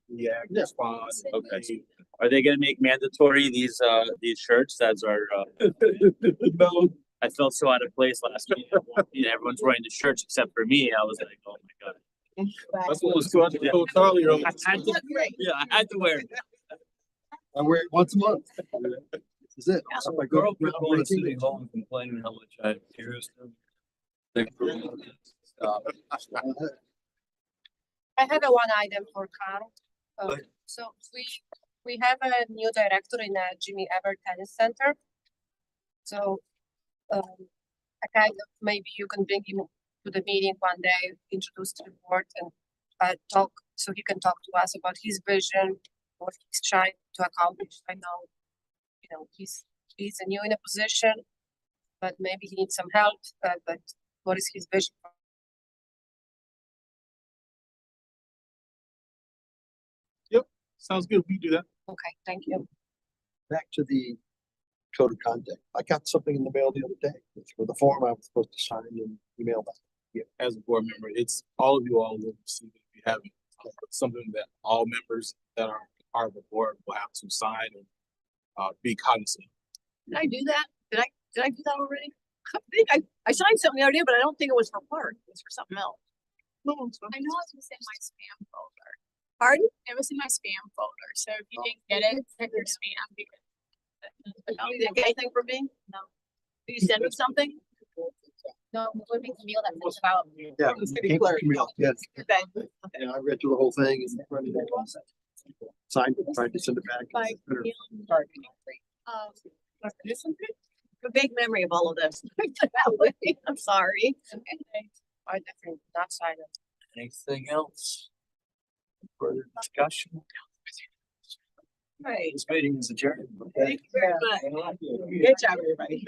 F: react, respond.
I: Okay. Are they gonna make mandatory these shirts that are,
F: No,
I: I felt so out of place last week. Everyone's wearing the shirts except for me. I was like, oh my God.
F: that's what was told Charlie earlier.
I: I had to, yeah, I had to wear it.
K: I wear it once a month. This is it.
B: So
K: I
B: my
K: go
B: girl
K: around
B: people in
K: my
B: City
K: teammates.
B: Hall and complaining how much I abused them. Stop.
C: I have a one item for Carl.
B: Good.
C: So we have a new director in Jimmy Everett Tennis Center. So I kind of, maybe you can bring him to the meeting one day, introduce to the board and talk, so he can talk to us about his vision, what he's trying to accomplish. I know, he's new in a position, but maybe he needs some help, but what is his vision?
F: Sounds good. We can do that.
C: Okay, thank you.
K: Back to the code of conduct. I got something in the mail the other day. It's for the form I was supposed to sign and email back.
F: Yeah, as a board member, it's all of you all will receive it if you have it. Something that all members that are part of the board will have to sign and be cognizant.
C: Did I do that? Did I do that already? I think I signed something the other day, but I don't think it was for park. It was for something else.
H: I know it was in my spam folder.
C: Pardon?
H: It was in my spam folder, so if you didn't get it, check your spam because.
C: Oh, you didn't get anything from me?
H: No.
C: Did you send me something?
H: No, we're making a meal that was about.
K: Yeah.
C: From the city clerk.
K: Yes.
C: Okay.
K: And I read through the whole thing and signed it, tried to send it back.
C: By a big memory of all of this. I'm sorry. I definitely not sign it.
B: Anything else? Further discussion?
C: Right.
B: This meeting is adjourned.
C: Thank you very much. Good job, everybody.